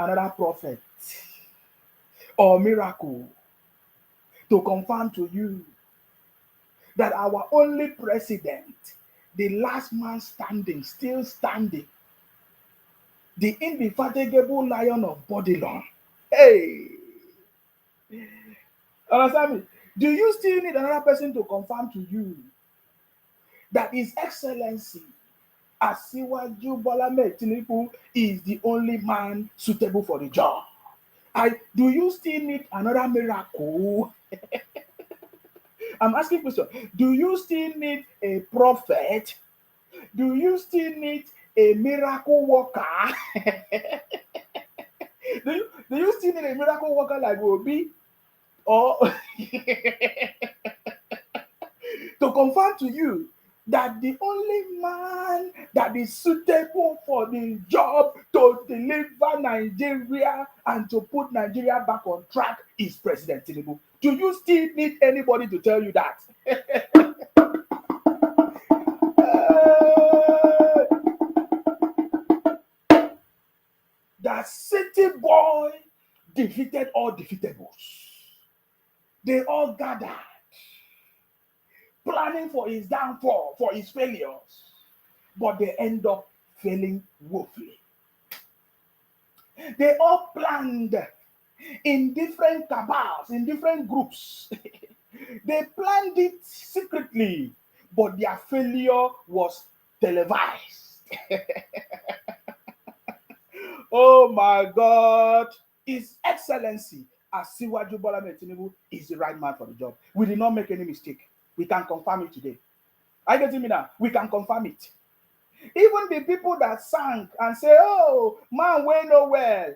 another prophet or miracle to confirm to you that our only president, the last man standing, still standing, the indefatigable lion of Babylon. Hey, understand me? Do you still need another person to confirm to you that His Excellency Asiwaju Bola Ahmed Tinubu is the only man suitable for the job? Do you still need another miracle? I'm asking question. Do you still need a prophet? Do you still need a miracle worker? do you still need a miracle worker like Obi? Or to confirm to you that the only man that is suitable for the job to deliver Nigeria and to put Nigeria back on track is President Tinubu. Do you still need anybody to tell you that? That city boy defeated all defeatables. They all gathered, planning for his downfall, for his failures, but they end up failing woefully. They all planned in different cabals, in different groups. They planned it secretly, but their failure was televised. Oh my God! His Excellency Asiwaju Bola Ahmed Tinubu is the right man for the job. We did not make any mistake. We can confirm it today. Are you getting me now? We can confirm it. Even the people that sang and say, "Oh, man, we know well.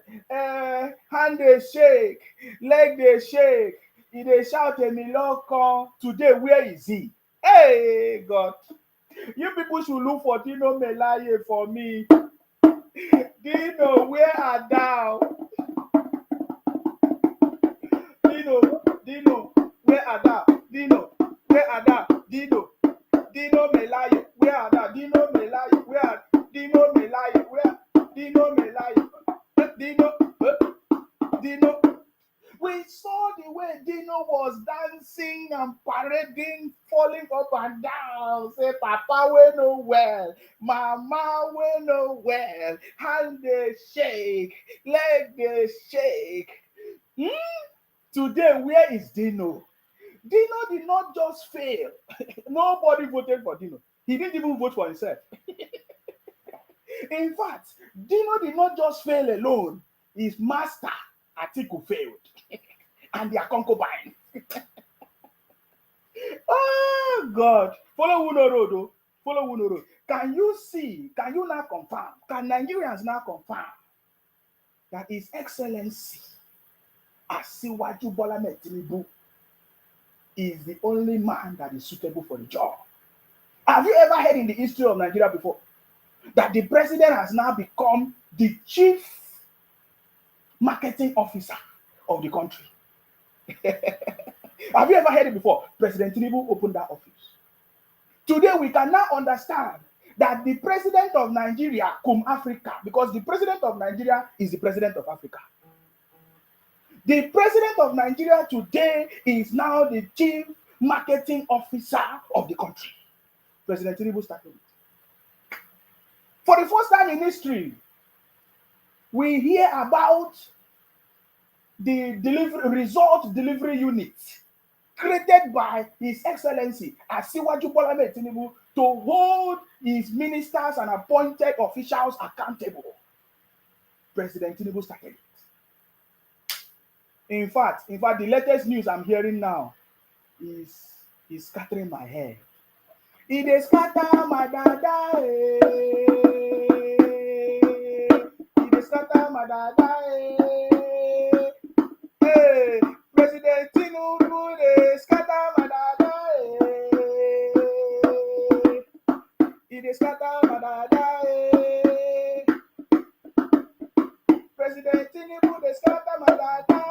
Hand they shake, leg they shake. He they shout a miloko. Today, where is he? Hey, God! You people should look for Dino Melaye for me. Dino, where are thou? Dino, where are thou? Dino, where are thou? Dino Melaye, where are thou? Dino Melaye, where are Dino Melaye, where Dino Melaye, Dino. We saw the way Dino was dancing and parading, falling up and down. Say, Papa, we know well. Mama, we know well. Hand they shake, leg they shake. Today, where is Dino? Dino did not just fail. Nobody voted for Dino. He didn't even vote for himself. In fact, Dino did not just fail alone. His master, Atiku, failed. And their concubine. Oh, God. Follow Uno Road, though. Follow Uno Road. Can you see? Can you now confirm? Can Nigerians now confirm that His Excellency Asiwaju Bola Ahmed Tinubu is the only man that is suitable for the job? Have you ever heard in the history of Nigeria before that the president has now become the chief marketing officer of the country? Have you ever heard it before? President Tinubu opened that office. Today we can now understand that the president of Nigeria, cum Africa, because the president of Nigeria is the president of Africa. The president of Nigeria today is now the chief marketing officer of the country. President Tinubu started it. For the first time in history, we hear about the result delivery unit created by His Excellency Asiwaju Bola Ahmed Tinubu to hold his ministers and appointed officials accountable. President Tinubu started it. In fact, the latest news I'm hearing now is scattering my head. It is scatter my dada. It is scatter my dada. Hey, President Tinubu, they scatter my dada. It is scatter my dada. President Tinubu, they scatter my dada.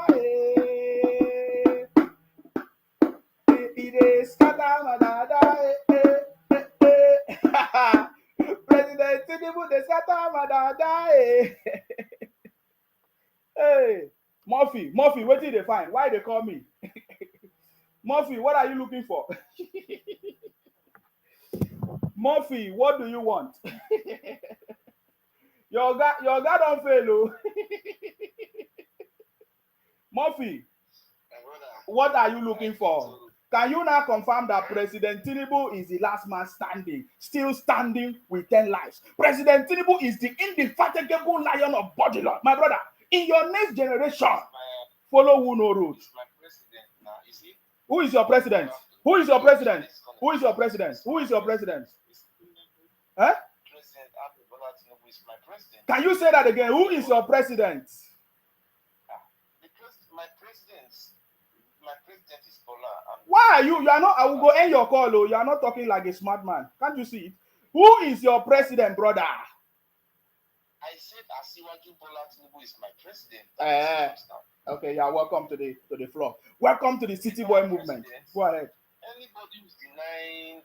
It is scatter my dada. President Tinubu, they scatter my dada. Hey, Murphy, what did they find? Why they call me? Murphy, what are you looking for? Murphy, what do you want? your guy don't fail, oh. Murphy, what are you looking for? Can you now confirm that President Tinubu is the last man standing, still standing with 10 lives? President Tinubu is the indefatigable lion of Bodilon. My brother, in your next generation, follow who no road. Who is your president? Who is your president? Who is your president? Who is your president? Huh? Can you say that again? Who is your president? My president is Bola. Why are you? You are not. I will go end your call. Oh, you are not talking like a smart man. Can't you see it? Who is your president, brother? I said Asiwaju Bola Tinubu is my president. Okay, yeah. Welcome to the floor. Welcome to the City Boy movement. Go ahead. Anybody who's denying,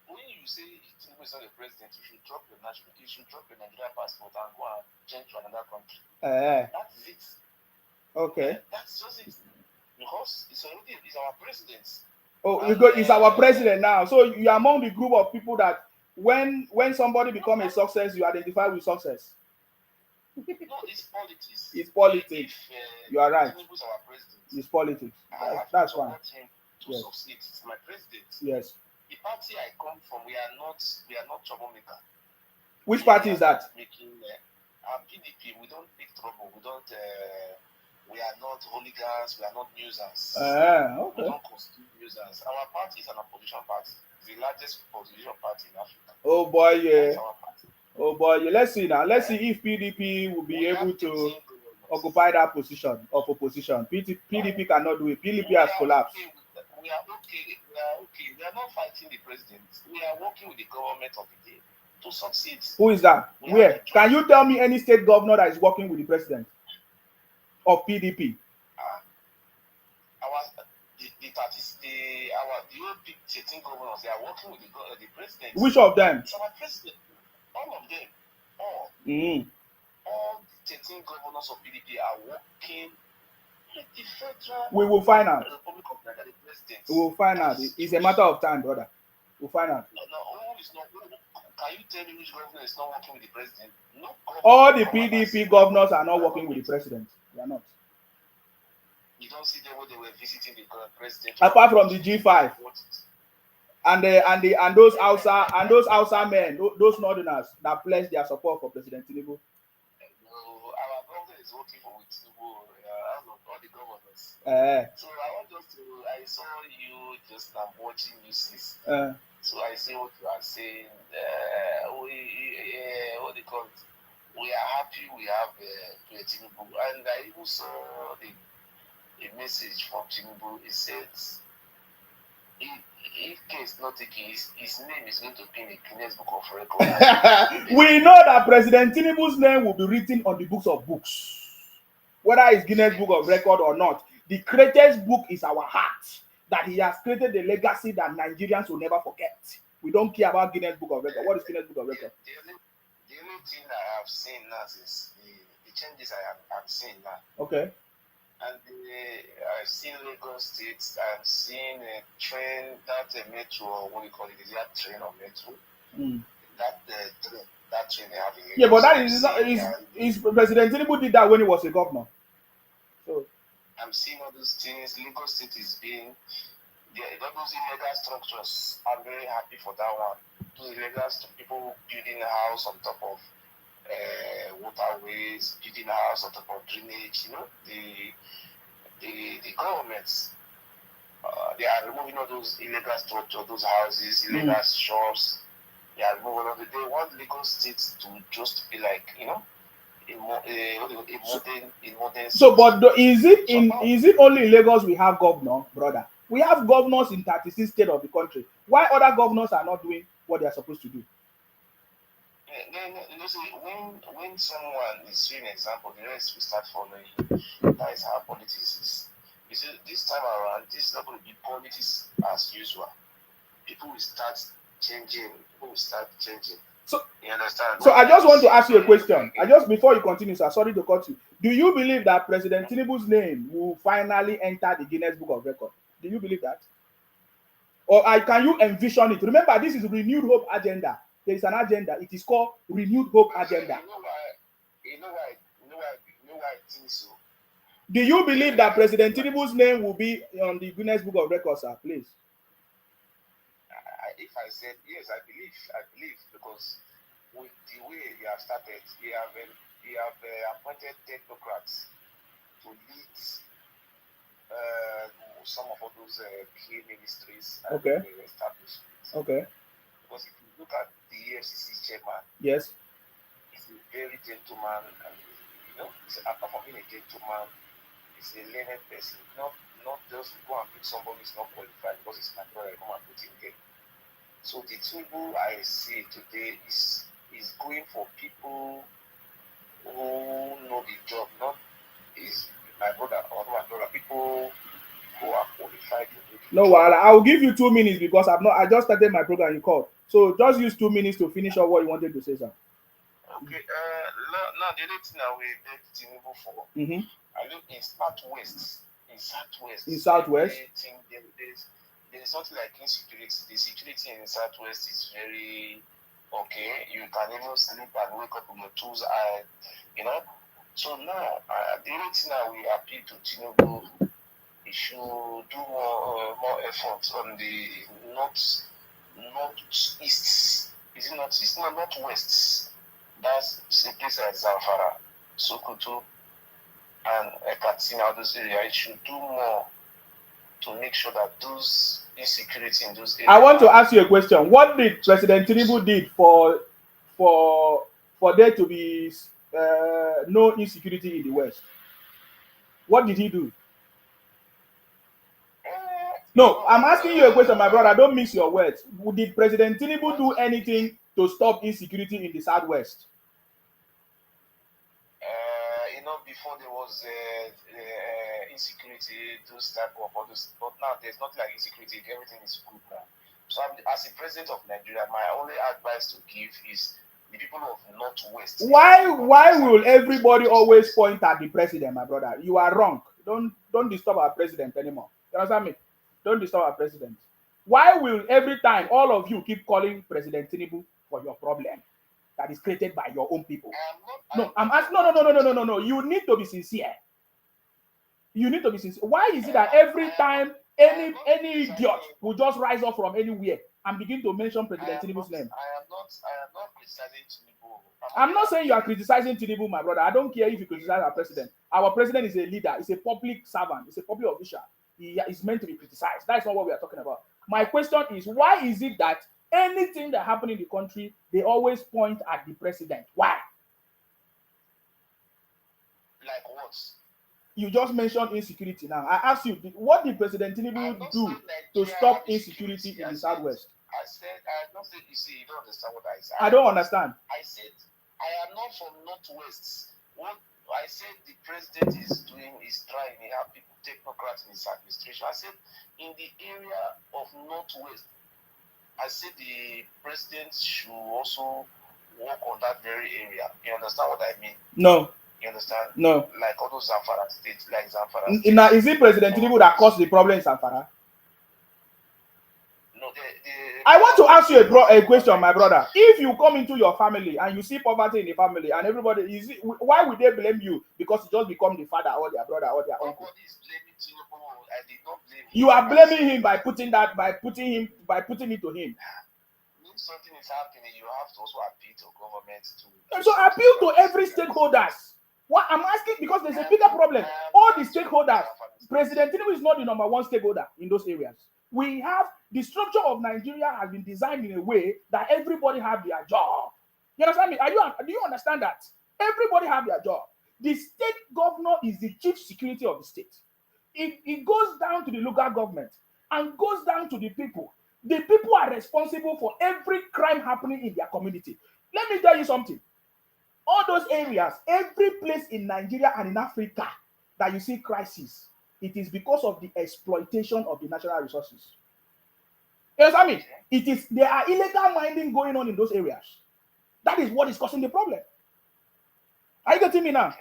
when you say Tinubu is not the president, you should drop your Nigerian passport and go and change to another country. That's it. Okay. That's just it. Because it's our president. Oh, it's our president now. So you are among the group of people that when somebody becomes a success, you identify with success. No, it's politics. It's politics. You are right. Tinubu is our president. It's politics. That's fine. To succeed. It's my president. Yes. The party I come from, we are not troublemaker. Which party is that? PDP. We don't make trouble. We are not hooligans, we are not nuisance. Okay. We don't constitute nuisance. Our party is an opposition party, the largest opposition party in Africa. Oh boy, yeah. That's our party. Oh boy, yeah. Let's see now. Let's see if PDP will be able to occupy that position of opposition. PDP cannot do it. PDP has collapsed. We are okay. We are not fighting the president. We are working with the government of the day to succeed. Who is that? Where? Can you tell me any state governor that is working with the president of PDP? The old 13 governors, they are working with the president. Which of them? It's our president. All of them. All. All the 13 governors of PDP are working with the federal. We will find out. Republic of Nigeria, the president. We will find out. It's a matter of time, brother. We'll find out. No, who is not. Can you tell me which governor is not working with the president? No. All the PDP governors are not working with the president. They are not. You don't see them when they were visiting the president. Apart from the G5 and those Hausa men, those northerners that pledged their support for President Tinubu. No, our government is working with Tinubu. All the governors. So I saw you just watching news. So I see what you are saying. What they call it? We are happy we have Tinubu, and I even saw a message from Tinubu. It says, if case not taken, his name is going to be in the Guinness Book of Records. We know that President Tinubu's name will be written on the books of books, whether it's Guinness Book of Record or not. The greatest book is our heart, that he has created a legacy that Nigerians will never forget. We don't care about Guinness Book of Record. What is Guinness Book of Record? The only thing I have seen now is the changes I have seen now. Okay. And I've seen Lagos State. I've seen a train, metro, what do you call it? Is that train or metro? That train they have in Lagos. Yeah, but that is President Tinubu did that when he was a governor. So I'm seeing all those things. Lagos State is being those illegal structures. I'm very happy for that one. Those illegal people building a house on top of waterways, building a house on top of drainage. You know, the governments they are removing all those illegal structures, those houses, illegal shops. They are removing all. They want Lagos State to just be like, you know, a modern. So, but is it only in Lagos we have governor, brother? We have governors in 36 states of the country. Why other governors are not doing what they are supposed to do? No, see, when someone is showing an example, the rest will start following. That is how politics is. You see, this time around, this is not going to be politics as usual. People will start changing. So, You understand? so I just want to ask you a question. Before you continue, sir, sorry to cut you. Do you believe that President Tinubu's name will finally enter the Guinness Book of Records? Do you believe that? Or can you envision it? Remember, this is Renewed Hope Agenda. There is an agenda. It is called Renewed Hope Agenda. You know why I think so. Do you believe that President Tinubu's name will be on the Guinness Book of Records, sir? Please. If I said yes, I believe because with the way he have started, he have appointed technocrats to lead some of all those key ministries and establishments. Okay. Because if you look at the EFCC chairman, yes, he's a very gentleman, and apart from being a gentleman, he's a learned person. Not just go and pick somebody who's not qualified because it's my brother, come and put him there. So the Tinubu I see today is going for people who know the job, not is my brother or my brother, people who are qualified to do the job. Well, I will give you 2 minutes because I just started my program, you called. So just use 2 minutes to finish up what you wanted to say, sir. Okay, now the other thing I will beg Tinubu for, I look in Southwest. There is something like insecurity. The security in the Southwest is very okay. You can even sleep and wake up with your tools, So now, the only thing I will appeal to Tinubu, he should do more effort on the northeast. Is it not? It's not northwest. That's a place like Zamfara, Sokoto, and Katsina. All those areas. He should do more to make sure that those insecurity in those areas. I want to ask you a question. What did President Tinubu did for there to be no insecurity in the West? What did he do? No, I'm asking you a question, my brother. Don't miss your words. Did President Tinubu do anything to stop insecurity in the Southwest? Before there was insecurity, those type of others, but now there's nothing like insecurity. Everything is good now. So, as a president of Nigeria, my only advice to give is the people of Northwest. Why will everybody always point at the president, my brother? You are wrong. Don't disturb our president anymore. You understand me? Don't disturb our president. Why will every time all of you keep calling President Tinubu for your problem that is created by your own people? I'm asking. No. You need to be sincere. You need to be sincere. Why is it that every time any idiot will just rise up from anywhere and begin to mention President Tinubu's name? I am not criticizing Tinubu. I'm not saying you are criticizing Tinubu, my brother. I don't care if you criticize our president. Our president is a leader. He's a public servant. He's a public official. He is meant to be criticized. That's not what we are talking about. My question is, why is it that anything that happens in the country, they always point at the president? Why? Like what? You just mentioned insecurity now. I asked you, what did President Tinubu do to stop insecurity in the Southwest? I don't say, you see, you don't understand what I said. I don't understand. I said, I am not from Northwest. What I said the president is doing is trying. He have people, technocrats in his administration. I said, in the area of Northwest, I said the president should also work on that very area. You understand what I mean? No. You understand? No. Like all those Zamfara states, like Zamfara. Now, is it President Tinubu that caused the problem in Zamfara? No, I want to ask you a question, my brother. If you come into your family and you see poverty in the family and everybody, why would they blame you? Because you just become the father or their brother or their uncle. Nobody is blaming Tinubu. I did not blame him. You are blaming him by putting it to him. When something is happening, you have to also appeal to government to. So appeal to every stakeholders. What I'm asking, because there's a bigger problem. All the stakeholders, President Tinubu is not the number one stakeholder in those areas. We have the structure of Nigeria has been designed in a way that everybody have their job. You understand me? Do you understand that? Everybody have their job. The state governor is the chief security of the state. It goes down to the local government and goes down to the people. The people are responsible for every crime happening in their community. Let me tell you something. All those areas, every place in Nigeria and in Africa that you see crisis, it is because of the exploitation of the natural resources. You understand me? There are illegal mining going on in those areas. That is what is causing the problem. Are you getting me now?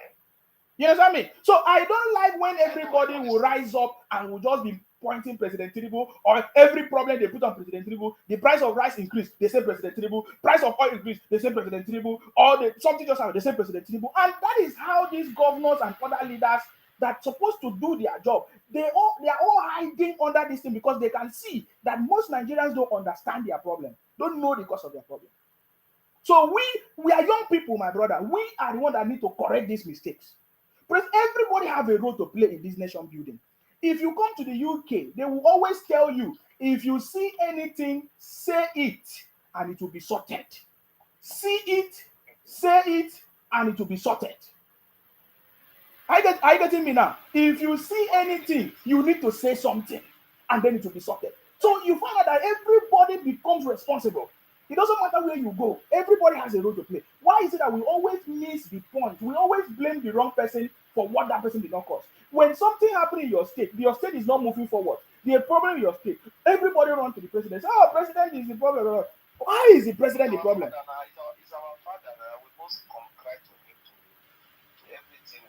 You understand me? So I don't like when everybody will rise up and will just be pointing President Tinubu, or every problem they put on President Tinubu. The price of rice increased, they say President Tinubu. Price of oil increased, they say President Tinubu. Or something just happened, they say President Tinubu. And that is how these governors and other leaders that supposed to do their job, they are all hiding under this thing, because they can see that most Nigerians don't understand their problem, don't know the cause of their problem. So we are young people, my brother. We are the ones that need to correct these mistakes. Everybody have a role to play in this nation building. If you come to the UK, they will always tell you, if you see anything, say it, and it will be sorted. See it, say it, and it will be sorted. Are you getting me now? If you see anything, you need to say something, and then it will be sorted. So you find out that everybody becomes responsible. It doesn't matter where you go. Everybody has a role to play. Why is it that we always miss the point? We always blame the wrong person for what that person did not cause. When something happened in your state is not moving forward. There's a problem in your state. Everybody run to the president. Say, oh, president is the problem. Why is the president the problem? It's our father. We must cry to him to everything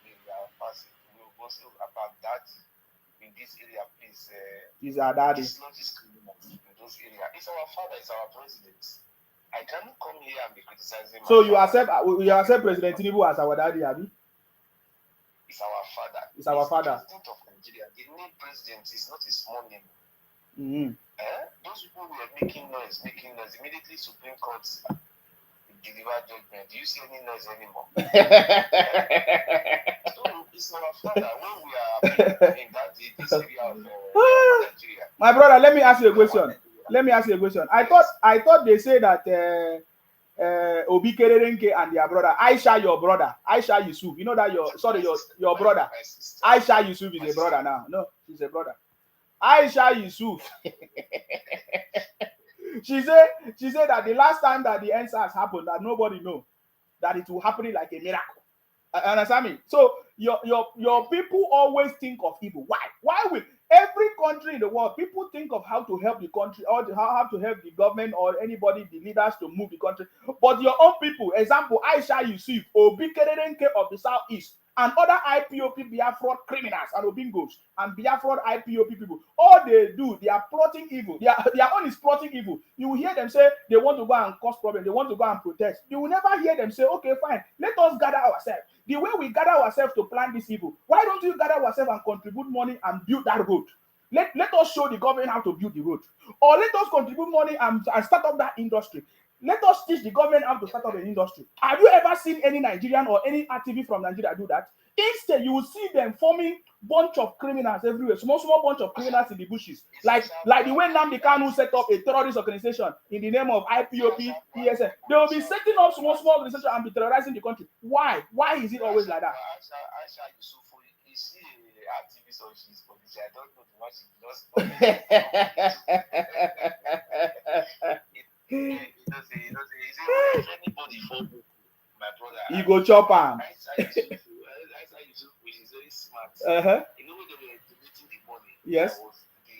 we are passing. We must say about that in this area, please. He's our daddy. It's not discrimination in those areas. It's our father. It's our president. I cannot come here and be criticizing. So you accept President Tinubu as our daddy, Abi? It's our father. It's our father. President of Nigeria. The name president is not a small name. Mm-hmm. Those people who were making noise. Immediately Supreme Court delivered judgment. Do you see any noise anymore? So it's our father. When we are in this area of Nigeria. My brother, let me ask you a question. I thought they say that Obi Kererenke and their brother, Aisha, your brother, Aisha Yusuf. You know that your brother, Aisha Yusuf is a brother now. No, she's a brother. Aisha Yusuf. she said that the last time that the answers happened, that nobody know that it will happen like a miracle. Understand me? So your people always think of evil. Why will every country in the world, people think of how to help the country, or how to help the government or anybody, the leaders, to move the country. But your own people, example, Aisha Yusuf, Obi Kererenke of the Southeast, and other IPOP Biafra criminals and Obingos and Biafra IPOP people, all they do, they are plotting evil. Their own is plotting evil. You will hear them say they want to go and cause problems, they want to go and protest. You will never hear them say, okay, fine, let us gather ourselves. The way we gather ourselves to plan this evil, why don't you gather ourselves and contribute money and build that road? Let us show the government how to build the road. Or let us contribute money and start up that industry. Let us teach the government how to start up an industry. Have you ever seen any Nigerian or any activist from Nigeria do that? Instead, you will see them forming bunch of criminals everywhere, small bunch of criminals in the bushes, like the way Nnamdi Kanu set up a terrorist organization in the name of IPOP, ESN. They will be setting up small organizations and be terrorizing the country. Why? Why is it always like that? Aisha Yusuf, is she an activist or she's politician? I don't know what she does. Anybody for my brother? You go chop him. Aisha Yusuf, which is very smart. You know when they were distributing the money? Yes. The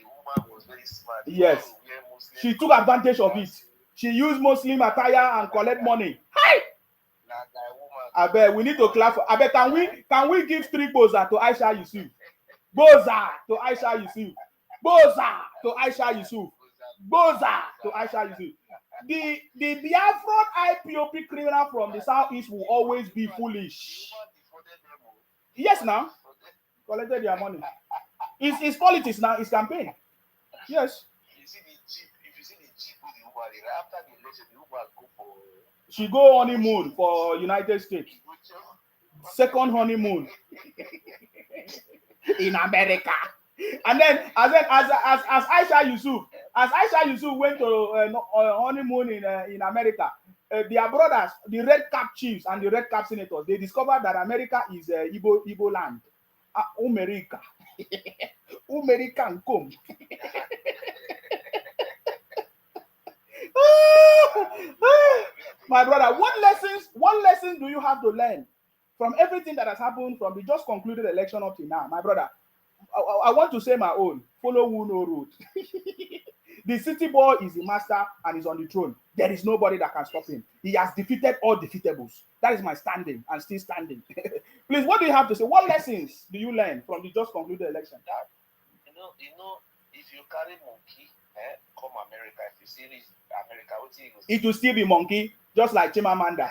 woman was very smart. Yes. She took advantage of it. She used Muslim attire and collect money. Hi! I bet we need to clap for. I bet can we give 3 boza to Aisha Yusuf? Boza to Aisha Yusuf. Boza to Aisha Yusuf. Boza to Aisha Yusuf. The Biafran IPOP criminal from the Southeast will always be foolish. Yes, now collected their money. It's politics now. It's campaign. Yes. If you see the jeep with the Uber, after the election, the Uber go for. She go honeymoon for United States. Second honeymoon in America. And then as Aisha Yusuf went to honeymoon in America, their brothers, the red cap chiefs and the red cap senators, they discovered that America is Igbo land. America. American come. My brother, what lessons do you have to learn from everything that has happened from the just concluded election up to now? My brother, I want to say my own. Follow who no road. The city boy is the master and is on the throne. There is nobody that can stop him. He has defeated all defeatables. That is my standing and still standing. Please, what do you have to say? What lessons do you learn from the just concluded election? If you carry monkey, come America, if you see this America, what you it will still be monkey, just like Chimamanda.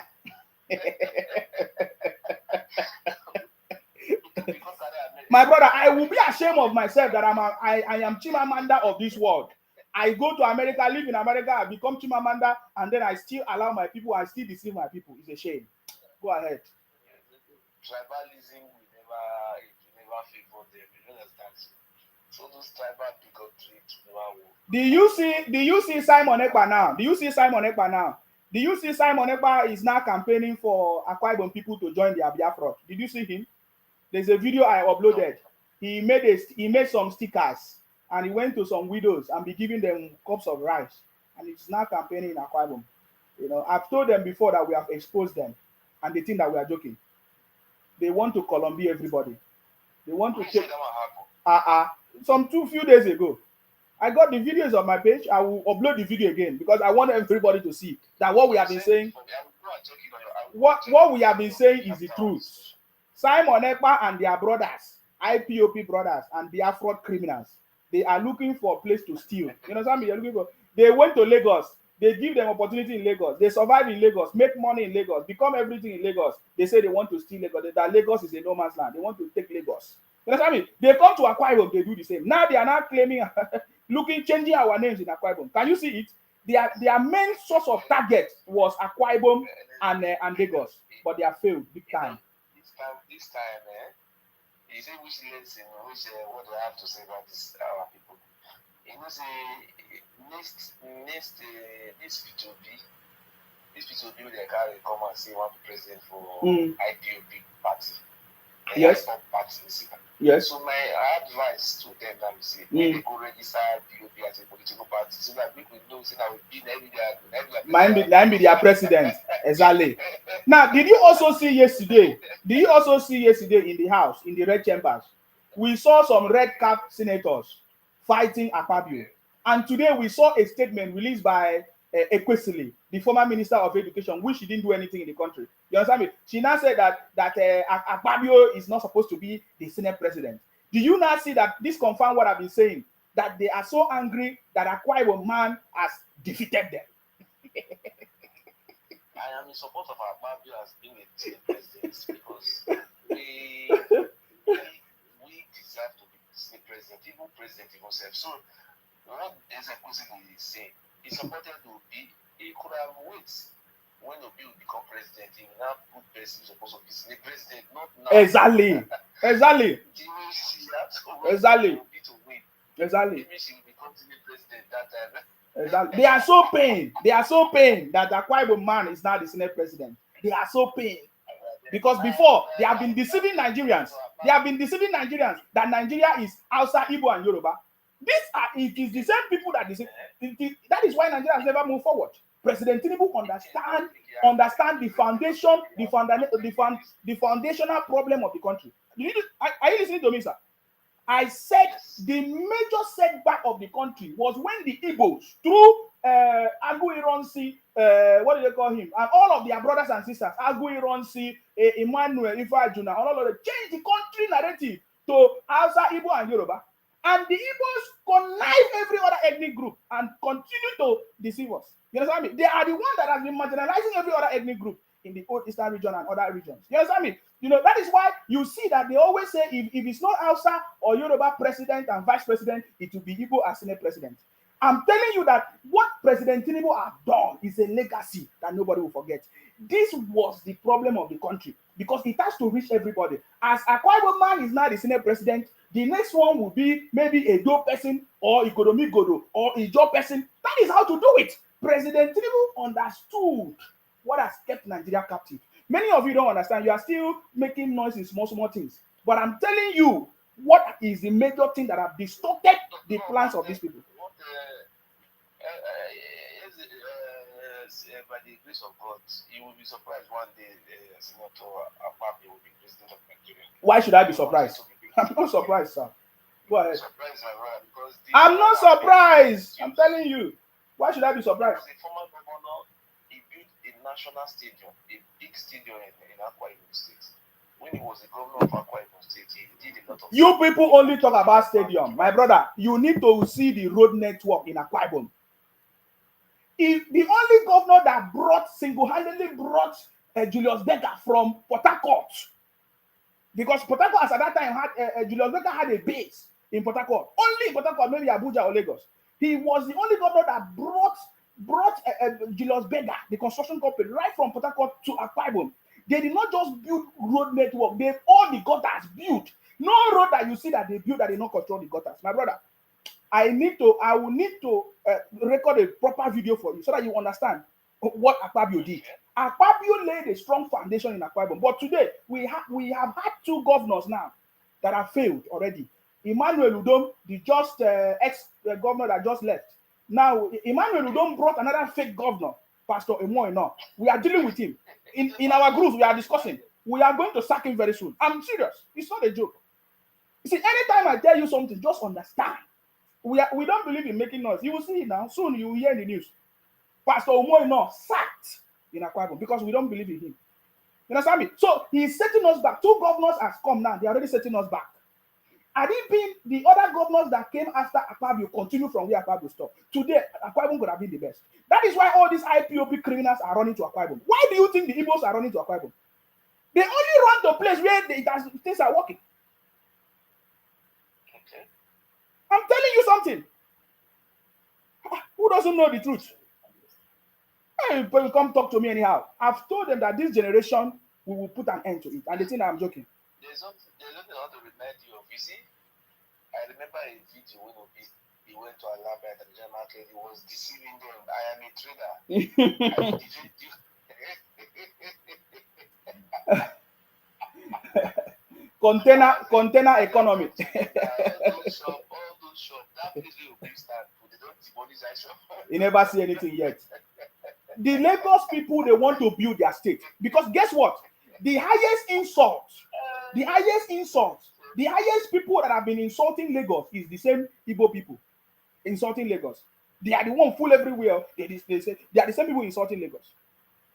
My brother, I will be ashamed of myself that I am Chimamanda of this world. I go to America, live in America, I become Chimamanda, and then I still allow my people, I still deceive my people. It's a shame. Go ahead. Tribalism will never favor them. You understand? So those tribal bigotry never work. Do you see Simon Ekpa now? Do you see Simon Ekpa is now campaigning for Akwa Ibom people to join the Biafra? Did you see him? There's a video I uploaded. He made some stickers and he went to some widows and be giving them cups of rice. And he's now campaigning in Akwa Ibom. You know, I've told them before that we have exposed them, and they think that we are joking. They want to Colombia everybody. They want to take some few days ago. I got the videos on my page. I will upload the video again because I want everybody to see that what we have been saying. What we have been saying is the truth. Simon Ekpa and their brothers, IPOP brothers, and Biafra criminals, they are looking for a place to steal. You know what I mean? They went to Lagos. They give them opportunity in Lagos. They survive in Lagos, make money in Lagos, become everything in Lagos. They say they want to steal Lagos. That Lagos is a no man's land. They want to take Lagos. You know what I mean? They come to Akwa Ibom, they do the same. Now they are now claiming, changing our names in Akwa Ibom. Can you see it? Their main source of target was Akwa Ibom and Lagos, but they have failed big time. This time, you see which lesson, what do I have to say about our people? You know, say next this P2B, they carry come and say want to president for IPOP party. Yes. Yes. So my advice to them that we say they go register IPOP as a political party so that people know say that we be every be their president. Exactly. Now, did you also see yesterday in the house, in the red chambers, we saw some red cap senators fighting Akpabio. And today we saw a statement released by Ekwesili, the former Minister of Education, which she didn't do anything in the country. You understand me? She now said that Akpabio is not supposed to be the Senate president. Do you now see that this confirms what I've been saying? That they are so angry that Akwa Ibom man has defeated them. I am in support of Akpabio as being a Senate president because we deserve to be Senate president, even president himself. So what Ekwesili is saying, he supported Obi. He could have waited when Obi will become president. He will now put person supposed to be Senate president, not now. Exactly. Exactly. Exactly. She will become Senate president that time. Exactly. They are so pained that Akwa Ibom man is now the Senate president. They are so pained. Because before, they have been deceiving Nigerians. That Nigeria is outside Igbo and Yoruba. It is the same people that deceive. That is why Nigeria has never moved forward. President Tinubu understand the foundation, the foundational problem of the country. Are you listening to me, sir? I said the major setback of the country was when the Igbos, through Agu Ironsi, what do they call him, and all of their brothers and sisters, Agu Ironsi, Emmanuel, Ifajuna, all of them, changed the country narrative to Hausa, Igbo, and Yoruba. And the Igbos connive every other ethnic group and continue to deceive us. You understand me? They are the ones that have been marginalizing every other ethnic group in the old Eastern region and other regions. You understand me? You know, that is why you see that they always say if it's not Hausa or Yoruba president and vice president, it will be Igbo as Senate president. I'm telling you that what President Tinubu has done is a legacy that nobody will forget. This was the problem of the country because it has to reach everybody. As Akwa Ibom man is now the Senate president, the next one will be maybe a Edo person or Ikonomi Godo or Ijo person. That is how to do it. President Tinubu understood what has kept Nigeria captive. Many of you don't understand. You are still making noise in small things. But I'm telling you, what is the major thing that have distorted the plans of these people? By the grace of God, you will be surprised one day Senator Akpabio will be president of Nigeria. Why should I be surprised? I'm not surprised, sir. Go ahead. Surprised, my brother, because I'm not surprised. I'm telling you. Why should I be surprised? As a former governor, he built a national stadium, a big stadium in Akwa Ibom State. When he was the governor of Akwa Ibom State, he did a lot of. You people only talk about stadium. My brother, you need to see the road network in Akwa Ibom. If the only governor that single-handedly brought Julius Berger from Port Harcourt, because Port Harcourt at that time had Julius Berger had a base in Port Harcourt, only in Port Harcourt, maybe Abuja or Lagos. He was the only governor that brought Julius Berger, the construction company, right from Port Harcourt to Akwa Ibom. They did not just build road network; they all the gutters built. No road that you see that they build that they not control the gutters, my brother. I will need to record a proper video for you so that you understand what Akpabio did. Akpabio laid a strong foundation in Akwa Ibom, but today we have had two governors now that have failed already. Emmanuel Udom, the just ex-governor that just left. Now Emmanuel Udom brought another fake governor, Pastor Emoino. We are dealing with him in our groups. We are discussing. We are going to sack him very soon. I'm serious. It's not a joke. You see, anytime I tell you something, just understand. We don't believe in making noise. You will see it now. Soon you will hear in the news. Pastor Omoino sacked in Akwa Ibom because we don't believe in him. You understand me? So he's setting us back. Two governors has come now. They're already setting us back. Had it been the other governors that came after Akwa Ibom continue from where Akwa Ibom stopped, today Akwa Ibom could have been the best. That is why all these IPOP criminals are running to Akwa Ibom. Why do you think the Igbos are running to Akwa Ibom? They only run to a place where things are working. I'm telling you something. Who doesn't know the truth? Hey, people come talk to me anyhow. I've told them that this generation, we will put an end to it. And they think I'm joking. There's something I want to remind you of. You see, I remember a video when he went to Alaba at the Nigerian market. He was deceiving them. I am a trader. Container economy. You never see anything yet. The Lagos people, they want to build their state. Because guess what? The highest insult, the highest people that have been insulting Lagos is the same Igbo people insulting Lagos. They are the one full everywhere. They say they are the same people insulting Lagos.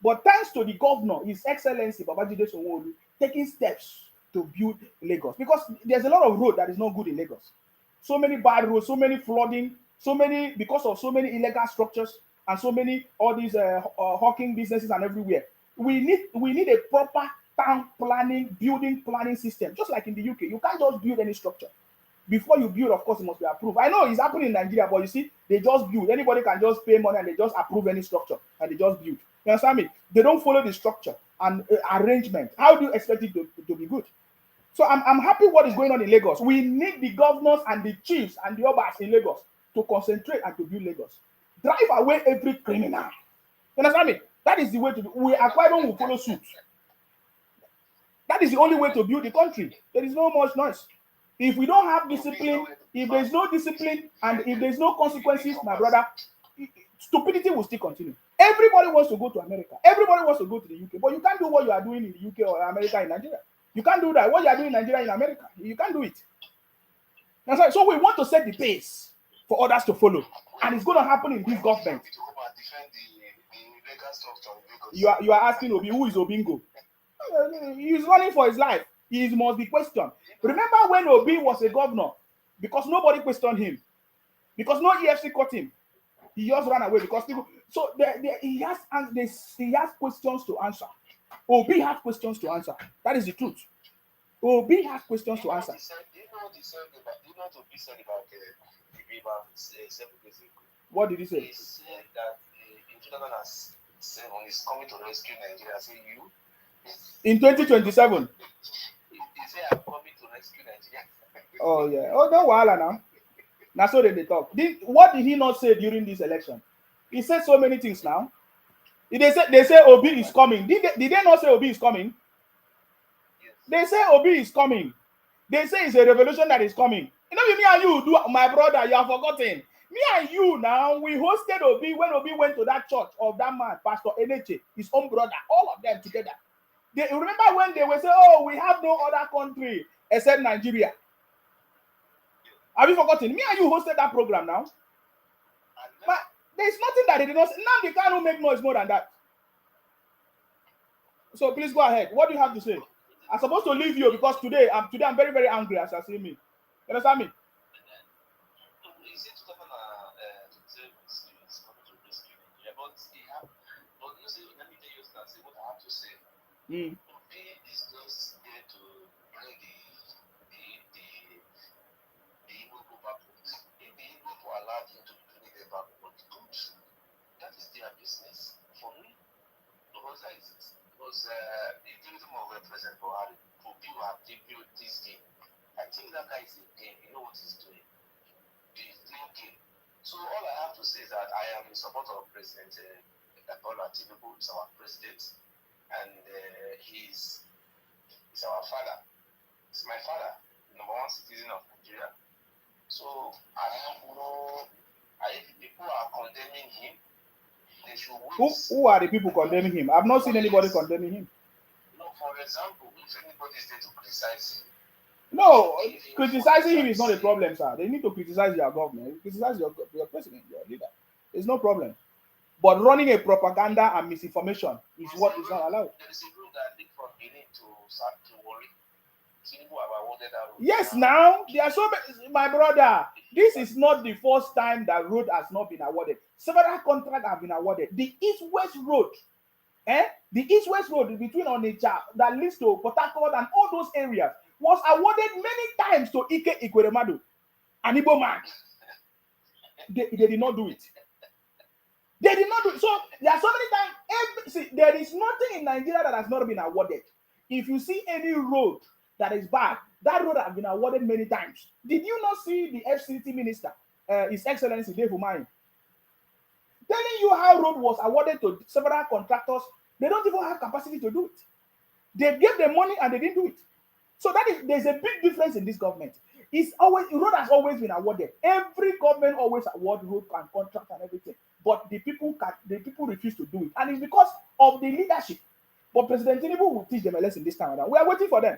But thanks to the governor, His Excellency Babajide Sanwo-Olu, taking steps to build Lagos. Because there's a lot of road that is not good in Lagos. So many bad roads, so many flooding, because of so many illegal structures and so many all these hawking businesses and everywhere. We need a proper town planning, building planning system, just like in the UK. You can't just build any structure. Before you build, of course, it must be approved. I know it's happening in Nigeria, but you see, they just build. Anybody can just pay money and they just approve any structure and they just build. You understand me? They don't follow the structure and arrangement. How do you expect it to be good? So I'm happy what is going on in Lagos. We need the governors and the chiefs and the obas in Lagos to concentrate and to build Lagos. Drive away every criminal. You understand me? That is the way to do. Akwa Ibom will follow suit. That is the only way to build the country. There is no much noise. If we don't have discipline, if there is no discipline and if there is no consequences, my brother, stupidity will still continue. Everybody wants to go to America. Everybody wants to go to the UK. But you can't do what you are doing in the UK or America in Nigeria. You can't do that. What you are doing in Nigeria in America, you can't do it. That's right. So we want to set the pace for others to follow. And it's going to happen in this government. You are asking Obi, who is Obingo? He's running for his life. He must be questioned. Remember when Obi was a governor? Because nobody questioned him. Because no EFC caught him. He just ran away because people. So he has questions to answer. Obi has questions to answer. That is the truth. Obi has questions to answer. What did he say? He said that in 2007 he's coming to rescue Nigeria. Say you. In 2027. He said I'm coming to rescue Nigeria. Oh yeah. Oh no, wahala now. Now so they talk. What did he not say during this election? He said so many things now. They say Obi is coming. Did they not say Obi is coming? Yes. They say Obi is coming. They say it's a revolution that is coming. You know, me and you do, my brother, you have forgotten. Me and you now, we hosted Obi when Obi went to that church of that man, Pastor Eneche, his own brother, all of them together. They remember when they were saying, oh, we have no other country except Nigeria. Have you forgotten? Me and you hosted that program now. But there's nothing that they did not say. Now they can't make noise more than that. So please go ahead. What do you have to say? I'm supposed to leave you because today I'm very, very angry as I see me. You understand me? Mm. Is just there to bring the Igbo backward. If the Igbo were allowed him to bring them backward, good. That is their business. For me, because that is it. Because the kingdom of President Buhari, for people have built this game. I think that guy is a game. You know what he's doing. He's playing game. So all I have to say is that I am in support of President Tinubu. He's our president. And he's our father. He's my father, number one citizen of Nigeria. So I have if people are condemning him, they should wait. Who are the people condemning him? I've not seen anybody condemning him. No, for example, if anybody is there to criticize him. No, criticizing him is not a problem, sir. They need to criticize your government, criticize your president, your leader. It's no problem. But running a propaganda and misinformation is what is not allowed. There is a rule that lead from Benin to worry. Yes, now there are so many. My brother, this is not the first time that road has not been awarded. Several contracts have been awarded. The East-West Road, the East-West Road between Onitsha that leads to Port Harcourt and all those areas was awarded many times to Ike Ikweremadu, an Igbo man. They did not do it. They did not do it. So there are so many times. There is nothing in Nigeria that has not been awarded. If you see any road that is bad, that road has been awarded many times. Did you not see the FCT minister, His Excellency Dave Umahi, telling you how road was awarded to several contractors? They don't even have capacity to do it. They gave them money and they didn't do it. So there's a big difference in this government. Road has always been awarded. Every government always award road and contract and everything. But the people refuse to do it. And it's because of the leadership. But President Tinubu will teach them a lesson this time around. We are waiting for them.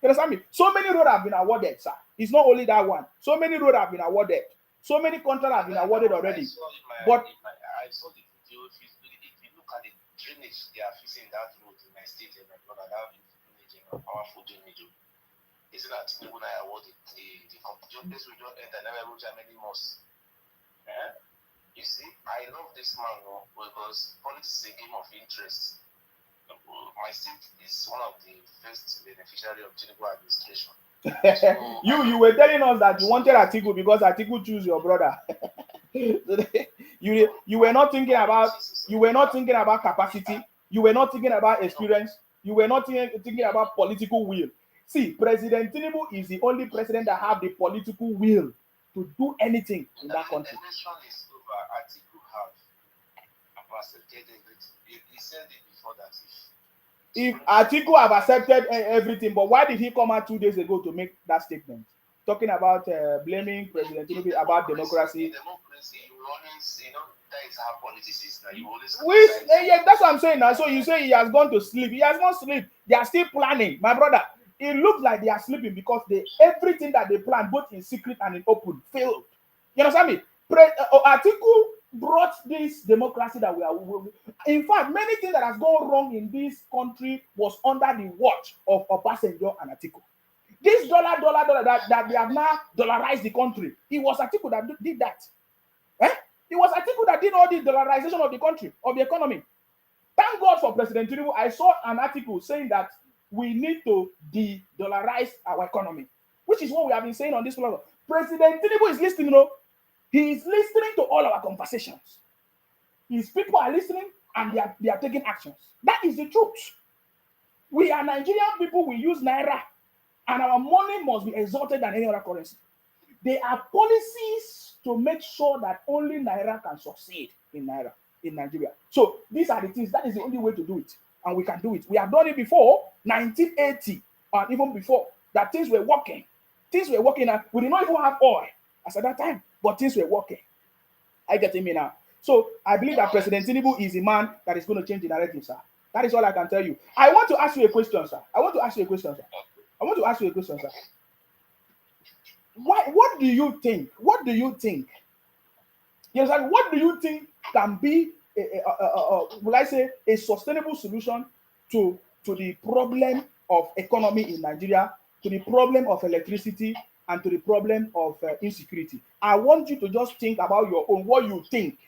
You understand me? So many roads have been awarded, sir. It's not only that one. So many roads have been awarded. So many contracts have been awarded already. I saw the video. If you look at the drainage they are facing that road in my state, my brother, that drainage, powerful drainage. Isn't that Tinubu I awarded the competition? This will just enter never reach many mosques. You see, I love this man because politics is a game of interest. My state is one of the first beneficiaries of Tinubu administration. So, you were telling us that you wanted Atiku because Atiku chose your brother. you were not thinking about capacity. You were not thinking about experience. You were not thinking about political will. See, President Tinubu is the only president that have the political will to do anything in that country. The election is over. Atiku have accepted everything. He said it before that if Atiku have accepted everything, but why did he come out 2 days ago to make that statement? Talking about blaming President Tinubu about democracy. Democracy, you always, that is how politics is now. You always. Yeah, that's what I'm saying now. So you say he has gone to sleep. He has not sleep. They are still planning, my brother. It looks like they are sleeping because everything that they plan, both in secret and in open, failed. You understand me? Atiku brought this democracy that we are. In fact, many things that has gone wrong in this country was under the watch of Obasanjo and Atiku. This dollar that they have now dollarized the country. It was Atiku that did that. It was Atiku that did all the dollarization of the country, of the economy. Thank God for President Tinubu. I saw an article saying that we need to de-dollarize our economy, which is what we have been saying on this platform. President Tinubu is listening, he is listening to all our conversations. His people are listening and they are taking actions. That is the truth. We are Nigerian people, we use Naira, and our money must be exalted than any other currency. There are policies to make sure that only Naira can succeed in Nigeria. So these are the things, that is the only way to do it. And we can do it. We have done it before, 1980, and even before, that things were working. Things were working, and we did not even have oil as at that time, but things were working. I get me now. So I believe that President Tinubu is a man that is going to change the narrative, sir. That is all I can tell you. I want to ask you a question, sir. Why? What do you think? What do you think? Yes, like what do you think can be will I say a sustainable solution to the problem of economy in Nigeria, to the problem of electricity, and to the problem of insecurity? I want you to just think about your own, what you think.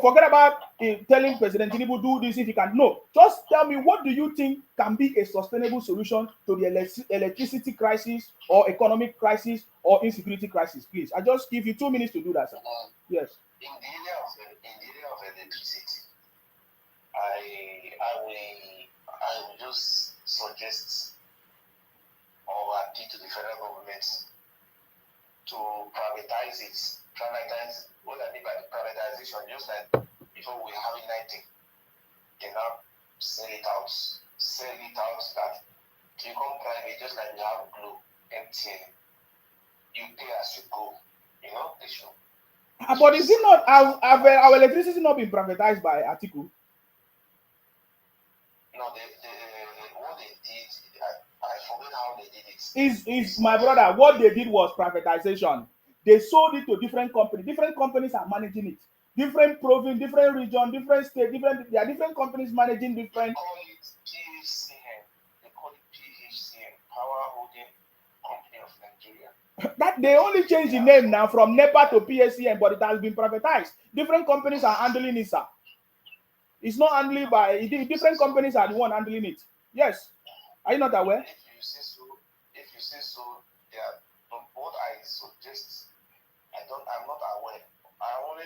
Forget about telling President Tinubu do this if you can. No, just tell me what do you think can be a sustainable solution to the electricity crisis or economic crisis or insecurity crisis. Please, I just give you 2 minutes to do that, sir. Yes. In the area of electricity, I will just suggest or appeal to the federal government to privatize it. Privatize what I mean by privatization, just like before we were having 90, they now sell it out that to become private, just like we have Glow, MTN. You pay as you go, they should. But is it not have our electricity not been privatized by Atiku? No, what they did, I forget how they did it. Is my brother, what they did was privatization. They sold it to different companies. Different companies are managing it. Different province, different region, different state, there are different companies managing different. They call it PHCN. They call it PHCN, Power Holding Company of Nigeria. That they only change the name now from NEPA to PSCN, but it has been privatized. Different companies are handling it, sir. It's not handled by different companies are the one handling it. Yes. Are you not aware? If you say so, yeah. But what I suggest, I'm not aware. I'm only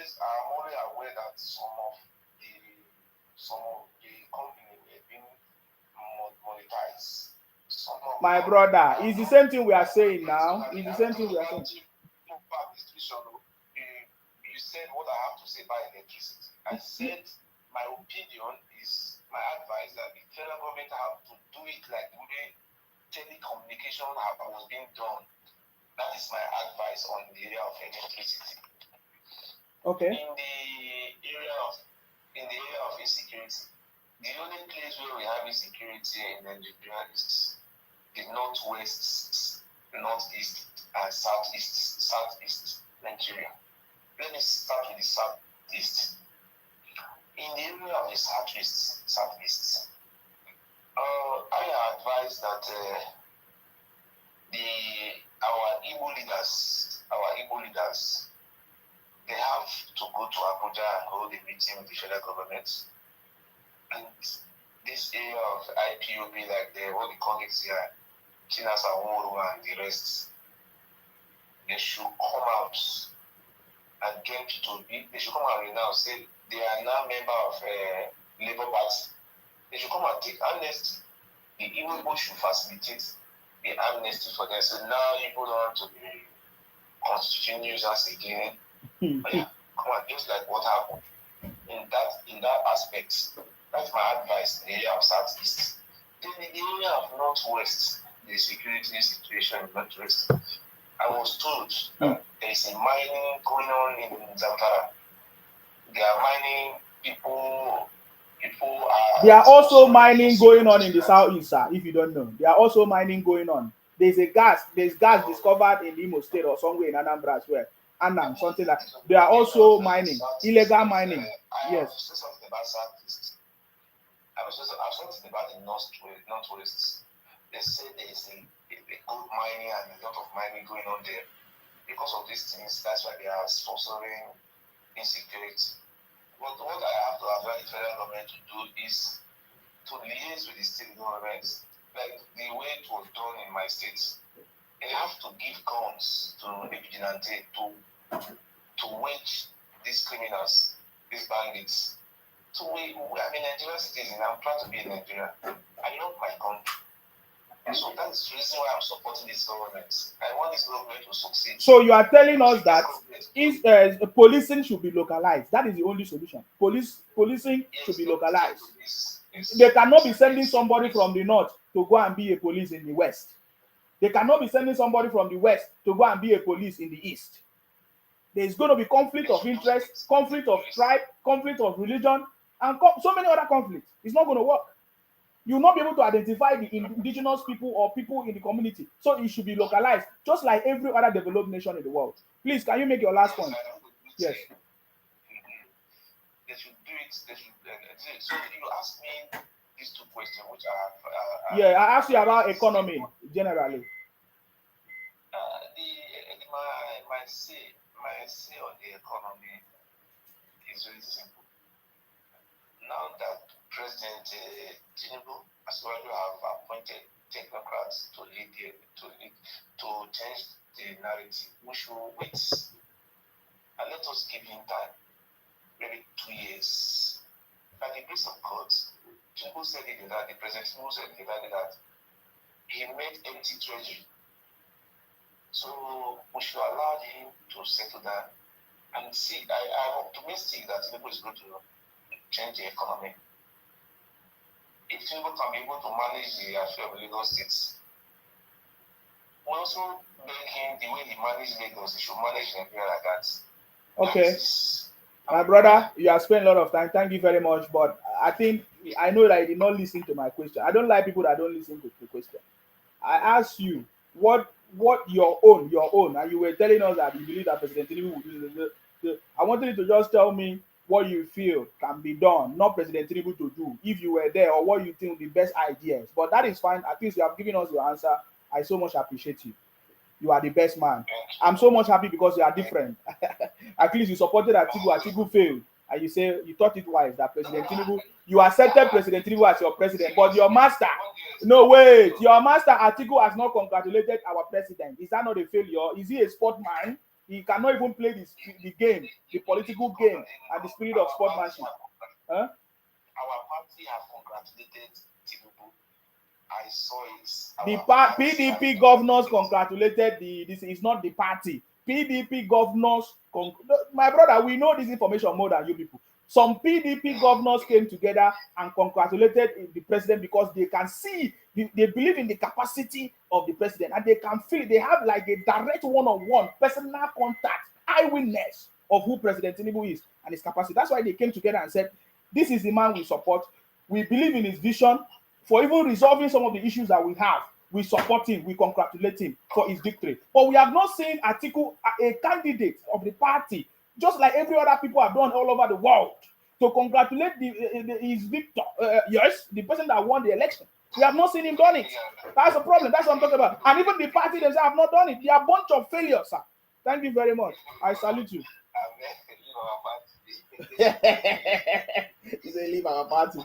aware that some of the company were being monetized. My brother, it's the same thing we are saying now. It's the same thing we are saying. You said what I have to say about electricity. I said my opinion is my advice that the federal government have to do it like the way telecommunication was being done. That is my advice on the area of electricity. Okay. In the area of insecurity, the only place where we have insecurity in Nigeria is the northwest, northeast, and southeast Nigeria. Let me start with the southeast. In the area of the southeast, I advise that our Igbo leaders, they have to go to Abuja and hold a meeting with the federal government. And this area of IPOB, like what they call it here, Chinas and the rest, they should come out and join P2B. They should come out now say they are now member of Labour Party. They should come and take amnesty. The Igbo should facilitate the amnesty for them. So now Igbo don't want to be constituting users again. But yeah, come on, just like what happened in that aspect. That's my advice in the area of southeast. Then in the area of northwest, the security situation in northwest, I was told that there is a mining going on in Zamfara. They are mining people are. There are also mining going on in the southeast, sir. If you don't know, there are also mining going on. There's gas discovered in Imo State or somewhere in Anambra as well. Anam, something like that. They are also mining, illegal mining. Yes. I was something about southeast. I was something about the northwest. They say there is a gold mining and a lot of mining going on there. Because of these things, that's why they are sponsoring insecurity. But what I have to advise the federal government to do is to liaise with the state governments, like the way it was done in my state. They have to give guns to the vigilante to wage these criminals, these bandits. So I'm a Nigerian citizen. I'm proud to be in Nigeria. I love my country. So that's the reason why I'm supporting this government. I want this government to succeed. So you are telling us that policing should be localized. That is the only solution. Policing should be localized. They cannot be sending somebody from the north to go and be a police in the west. They cannot be sending somebody from the west to go and be a police in the east. There's going to be conflict of interest, conflict of tribe, conflict of religion, and so many other conflicts. It's not going to work. You will not be able to identify the indigenous people or people in the community. So it should be localized, just like every other developed nation in the world. Please, can you make your last point? Yes. They should do it. They should. So you asked me these two questions, which are. Yeah, I asked you about economy generally. My say on the economy is very simple. Now that President Tinubu as well have appointed technocrats to change the narrative, we should wait and let us give him time, maybe 2 years. By the grace of God, Tinubu said it that the President Tinubu said it that he made empty treasury. So we should allow him to settle down and see. I'm optimistic that Tinubu is going to change the economy. If Tinubu can be able to manage the affairs of Lagos State, we also beg him the way he managed Lagos, he should manage Nigeria like that. Okay. My brother, you have spent a lot of time. Thank you very much. But I know that you did not listen to my question. I don't like people that don't listen to the question. I asked you what your own, and you were telling us that you believe that President Tinubu will do this. I wanted you to just tell me what you feel can be done, not President Tinubu to do, if you were there, or what you think the best ideas. But that is fine. At least you have given us your answer. I so much appreciate you. You are the best man. I'm so much happy because you are different. At least you supported Atiku failed. And you thought it wise that President Tinubu, you accepted President Tinubu as your president, but your master, no wait, your master Atiku has not congratulated our president. Is that not a failure? Is he a sportsman? He cannot even play the game, the political game, and the spirit of sportsmanship. Huh? Our party has congratulated Tinubu. I saw it. The PDP governors congratulated this is not the party. PDP governors, my brother, we know this information more than you people. Some PDP governors came together and congratulated the president because they can see, they believe in the capacity of the president, and they can feel it. They have like a direct one-on-one personal contact, eyewitness of who President Tinubu is and his capacity. That's why they came together and said, this is the man we support. We believe in his vision. For even resolving some of the issues that we have, we support him, we congratulate him for his victory. But we have not seen Atiku, a candidate of the party, just like every other people have done all over the world, to congratulate his victor. Yes, the person that won the election. We have not seen him done it. That's the problem. That's what I'm talking about. And even the party themselves have not done it. They are a bunch of failures, sir. Thank you very much. I salute you. He said, leave our party.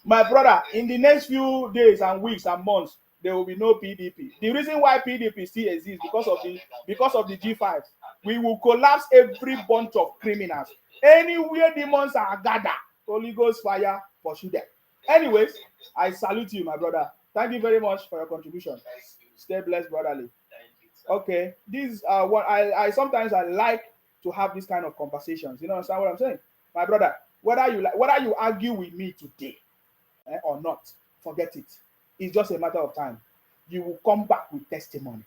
My brother, in the next few days and weeks and months, there will be no PDP. The reason why PDP still exists because of the G5. We will collapse every bunch of criminals. Anywhere demons are gathered, Holy Ghost fire pursue them. Anyways, I salute you, my brother. Thank you very much for your contribution. Stay blessed, brotherly. Okay, this what I sometimes I like to have this kind of conversations. You know understand what I'm saying, my brother? Whether you argue with me today or not, forget it. It's just a matter of time. You will come back with testimony.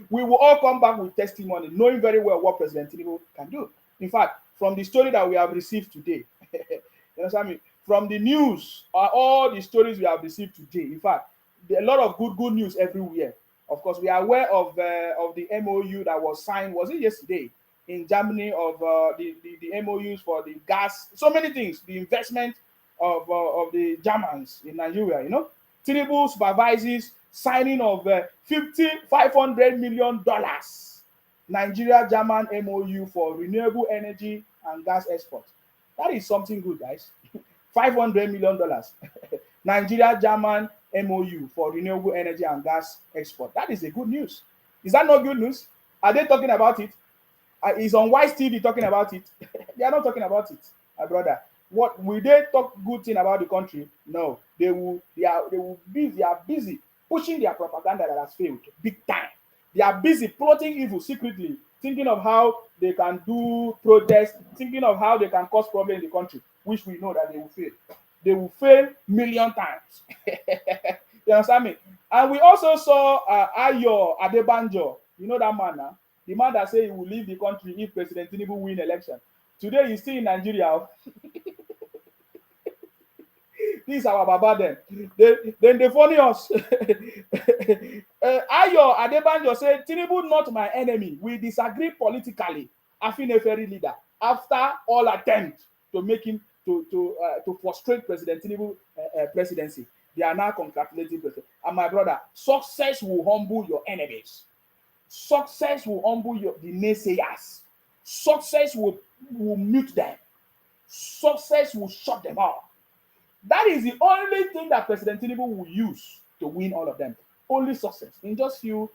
We will all come back with testimony, knowing very well what President Tinubu can do. In fact, from the story that we have received today, you understand me? From the news, all the stories we have received today, in fact, there are a lot of good news everywhere. Of course, we are aware of the MOU that was signed. Was it yesterday? In Germany, of the MOUs for the gas, so many things, the investment of the Germans in Nigeria, you know. Tinubu supervises signing of $500 million Nigeria-German MOU for renewable energy and gas export. That is something good, guys. $500 million Nigeria-German MOU for renewable energy and gas export. That is a good news. Is that not good news? Are they talking about it? Is on Wise TV talking about it? They are not talking about it, my brother. What will they talk good thing about the country? No, they are busy pushing their propaganda that has failed big time. They are busy plotting evil secretly, thinking of how they can do protests, thinking of how they can cause problem in the country, which we know that they will fail. They will fail million times. You understand me? And we also saw Ayo Adebanjo. You know that man now? The man that said he will leave the country if President Tinubu win election. Today he's still in Nigeria. This is our Baba then. They funny us. Ayo Adebanjo said, Tinubu not my enemy. We disagree politically. Afineferi leader. After all attempts to make him to frustrate President Tinubu presidency, they are now congratulating President. And my brother, success will humble your enemies. Success will humble the naysayers. Success will mute them. Success will shut them out. That is the only thing that President Tinubu will use to win all of them. Only success. In just few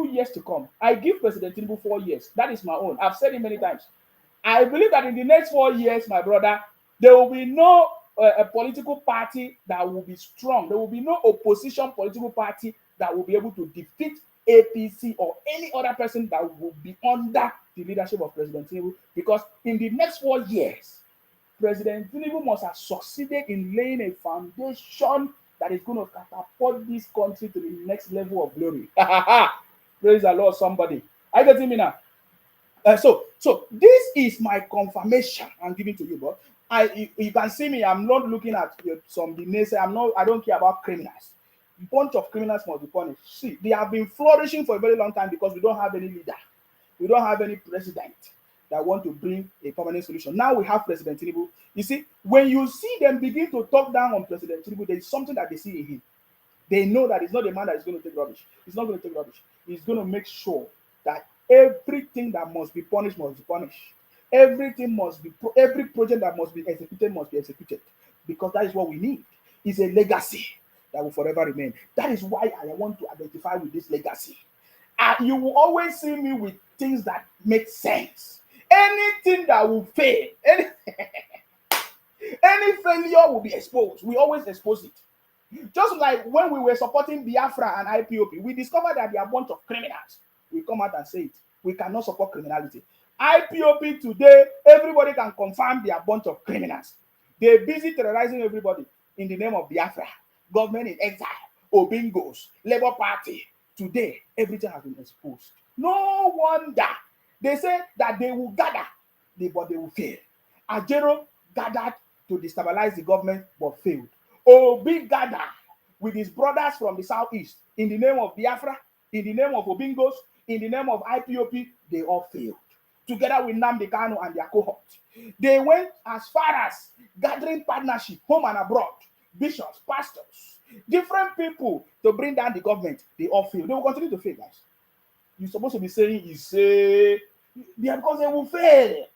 years to come. I give President Tinubu 4 years. That is my own. I've said it many times. I believe that in the next 4 years, my brother, there will be no a political party that will be strong. There will be no opposition political party that will be able to defeat APC or any other person that will be under the leadership of President Tinubu. Because in the next 4 years, President Tinubu must have succeeded in laying a foundation that is going to catapult this country to the next level of glory. Praise the Lord, somebody. Are you getting me now? So this is my confirmation I'm giving to you, bro. You can see me. I'm not looking at some naysay. I don't care about criminals. A bunch of criminals must be punished. See, they have been flourishing for a very long time because we don't have any leader. We don't have any president that want to bring a permanent solution. Now we have President Tinubu. You see, when you see them begin to talk down on President Tinubu, there is something that they see in him. They know that he's not a man that is going to take rubbish. He's not going to take rubbish. He's going to make sure that everything that must be punished must be punished. Every project that must be executed because that is what we need. It's a legacy that will forever remain. That is why I want to identify with this legacy. You will always see me with things that make sense. Anything that will fail, any failure will be exposed. We always expose it. Just like when we were supporting Biafra and IPOP, we discovered that they are a bunch of criminals. We come out and say it. We cannot support criminality. IPOP today, everybody can confirm they are a bunch of criminals. They're busy terrorizing everybody in the name of Biafra, government in exile, Obingos, Labour Party. Today, everything has been exposed. No wonder they say that they will gather, but they will fail. Ajero gathered to destabilize the government but failed. Obi gathered with his brothers from the southeast in the name of Biafra, in the name of Obingos, in the name of IPOP, they all failed. Together with Nnamdi Kanu and their cohort. They went as far as gathering partnership, home and abroad, bishops, pastors, different people to bring down the government. They all failed. They will continue to fail, guys. You're supposed to be saying, because they will fail.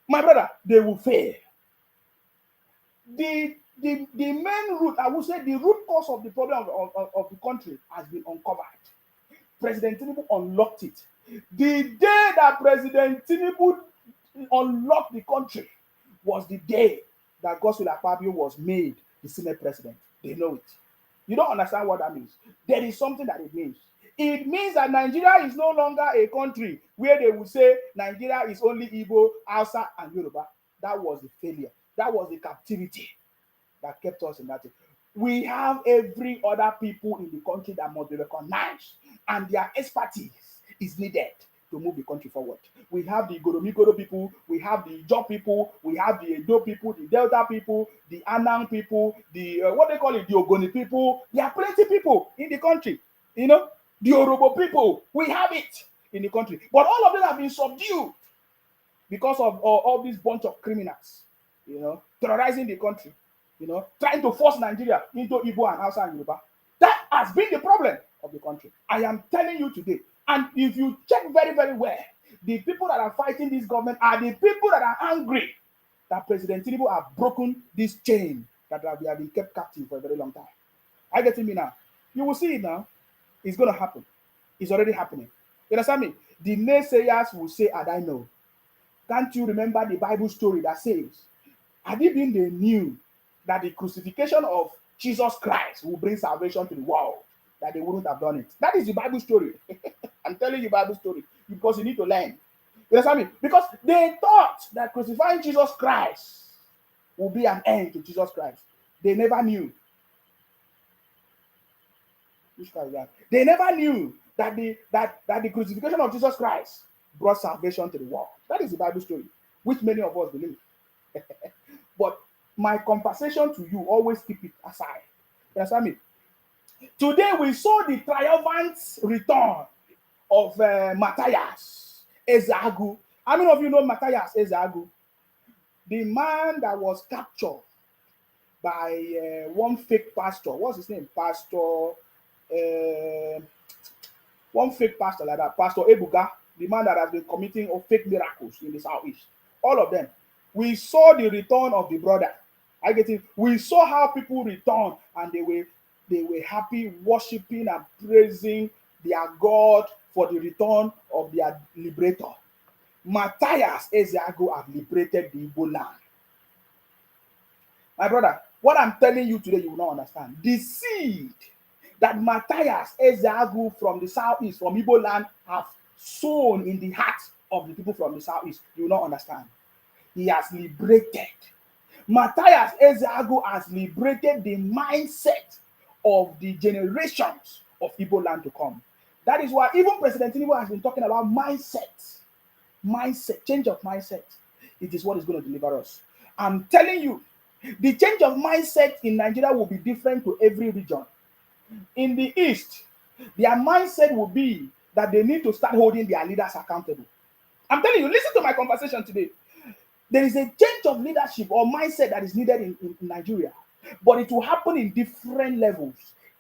My brother, they will fail. The main root, I would say the root cause of the problem of the country has been uncovered. President Tinubu unlocked it. The day that President Tinubu unlocked the country was the day that Godswill Akpabio was made the Senate president. They know it. You don't understand what that means. There is something that it means. It means that Nigeria is no longer a country where they will say Nigeria is only Igbo, Hausa, and Yoruba. That was the failure. That was the captivity that kept us in that thing. We have every other people in the country that must be recognized, and their expertise is needed to move the country forward. We have the Igoromikoro people, we have the Ijaw people, we have the Edo people, the Delta people, the Anang people, the what they call it, the Ogoni people. There are plenty people in the country, you know, the Orobo people. We have it in the country, but all of them have been subdued because of all these bunch of criminals, you know, terrorizing the country, you know, trying to force Nigeria into Igbo and Hausa and Yoruba. That has been the problem of the country. I am telling you today. And if you check very, very well, the people that are fighting this government are the people that are angry that President Tinubu have broken this chain that we have been kept captive for a very long time. Are you getting me now? You will see it now. It's going to happen. It's already happening. You understand me? The naysayers will say, and I know. Can't you remember the Bible story that says, had it been they knew that the crucifixion of Jesus Christ will bring salvation to the world, that they wouldn't have done it? That is the Bible story. I'm telling you Bible story because you need to learn. You understand me? Because they thought that crucifying Jesus Christ will be an end to Jesus Christ. They never knew. They never knew that the crucifixion of Jesus Christ brought salvation to the world. That is the Bible story, which many of us believe. But my conversation to you, always keep it aside. You understand me? Today we saw the triumphant return of Matthias Ezeagu. How many of you know Matthias Ezeagu? The man that was captured by one fake pastor. What's his name? One fake pastor like that, Pastor Ebuka, the man that has been committing fake miracles in the southeast. All of them. We saw the return of the brother. I get it. We saw how people returned and they were happy, worshiping and praising their God for the return of their liberator. Matthias Ezeagu have liberated the Igbo land. My brother, what I'm telling you today, you will not understand. The seed that Matthias Ezeagu from the southeast, from Igbo land, have sown in the hearts of the people from the southeast, you will not understand. He has liberated. Matthias Ezeagu has liberated the mindset of the generations of Igbo land to come. That is why even President Tinubu has been talking about mindset. Mindset, change of mindset. It is what is going to deliver us. I'm telling you, the change of mindset in Nigeria will be different to every region. In the East, their mindset will be that they need to start holding their leaders accountable. I'm telling you, listen to my conversation today. There is a change of leadership or mindset that is needed in Nigeria, but it will happen in different levels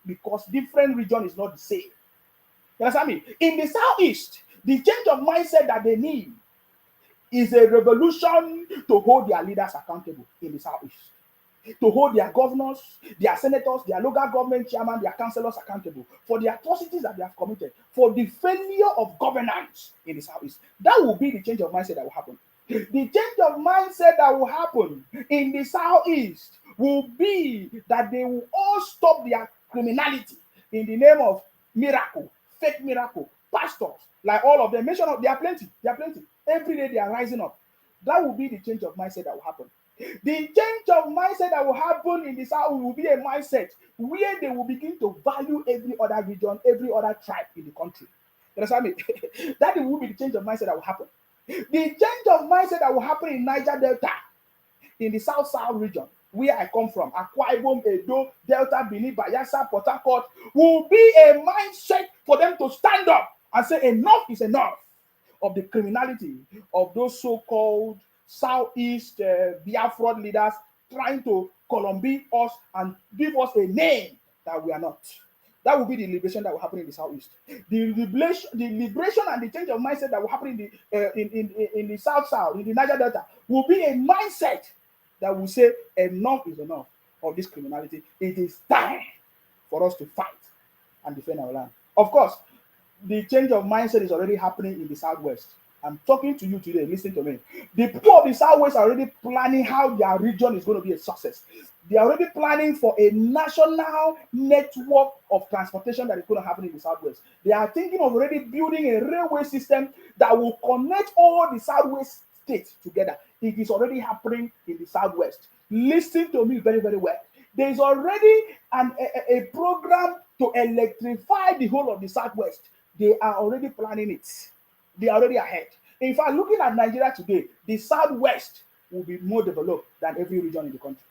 because different region is not the same. You understand me? In the Southeast, the change of mindset that they need is a revolution to hold their leaders accountable in the Southeast, to hold their governors, their senators, their local government chairman, their councillors accountable for the atrocities that they have committed, for the failure of governance in the Southeast. That will be the change of mindset that will happen. The change of mindset that will happen in the Southeast will be that they will all stop their criminality in the name of miracle, fake miracle, pastors, like all of them. Mention of, there are plenty. Every day they are rising up. That will be the change of mindset that will happen. The change of mindset that will happen in the South will be a mindset where they will begin to value every other region, every other tribe in the country. You understand me? That will be the change of mindset that will happen. The change of mindset that will happen in Niger Delta, in the South region, where I come from, Akwa Ibom, Edo, Delta, Benin, Bayelsa, Port Harcourt, will be a mindset for them to stand up and say enough is enough of the criminality of those so-called Southeast Biafran leaders trying to Columbine us and give us a name that we are not. That will be the liberation that will happen in the Southeast. The liberation and the change of mindset that will happen in the South, in the Niger Delta, will be a mindset that will say enough is enough of this criminality. It is time for us to fight and defend our land. Of course, the change of mindset is already happening in the Southwest. I'm talking to you today. Listen to me. The people of the Southwest are already planning how their region is going to be a success. They are already planning for a national network of transportation that is going to happen in the Southwest. They are thinking of already building a railway system that will connect all the Southwest states together. It is already happening in the Southwest. Listen to me very, very well. There is already a program to electrify the whole of the Southwest. They are already planning it. They are already ahead. In fact, looking at Nigeria today, the Southwest will be more developed than every region in the country.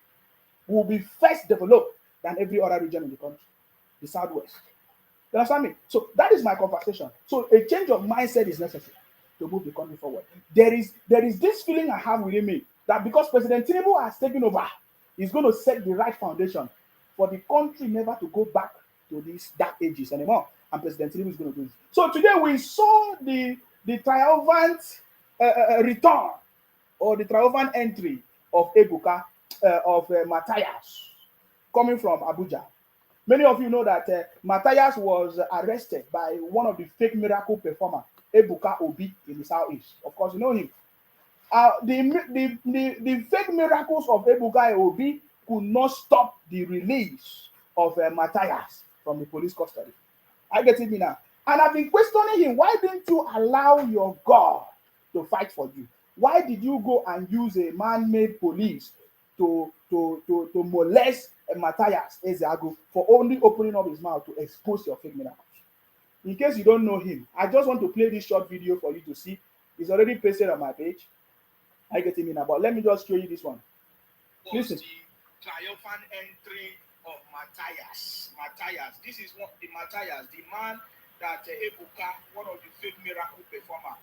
Will be first developed than every other region in the country. The Southwest. You understand me? So that is my conversation. So a change of mindset is necessary to move the country forward. There is this feeling I have within me that because President Tinubu has taken over, he's going to set the right foundation for the country never to go back to these dark ages anymore. And President Tinubu is going to do it. So today we saw the triumphant return or the triumphant entry of Ebuka, of Matthias, coming from Abuja. Many of you know that Matthias was arrested by one of the fake miracle performers, Ebuka Obi, in the Southeast. Of course, you know him. The fake miracles of Ebuka Obi could not stop the release of Matthias from the police custody. I get it now. And I've been questioning him. Why didn't you allow your God to fight for you? Why did you go and use a man-made police to molest Matthias Ezeagu for only opening up his mouth to expose your fake miracles? In case you don't know him, I just want to play this short video for you to see. It's already pasted on my page. I get it now, but let me just show you this one. was Listen. The triumphant entry of Matthias. Matthias. This is what the Matthias, the man that Ebuka, one of the fake miracle performer,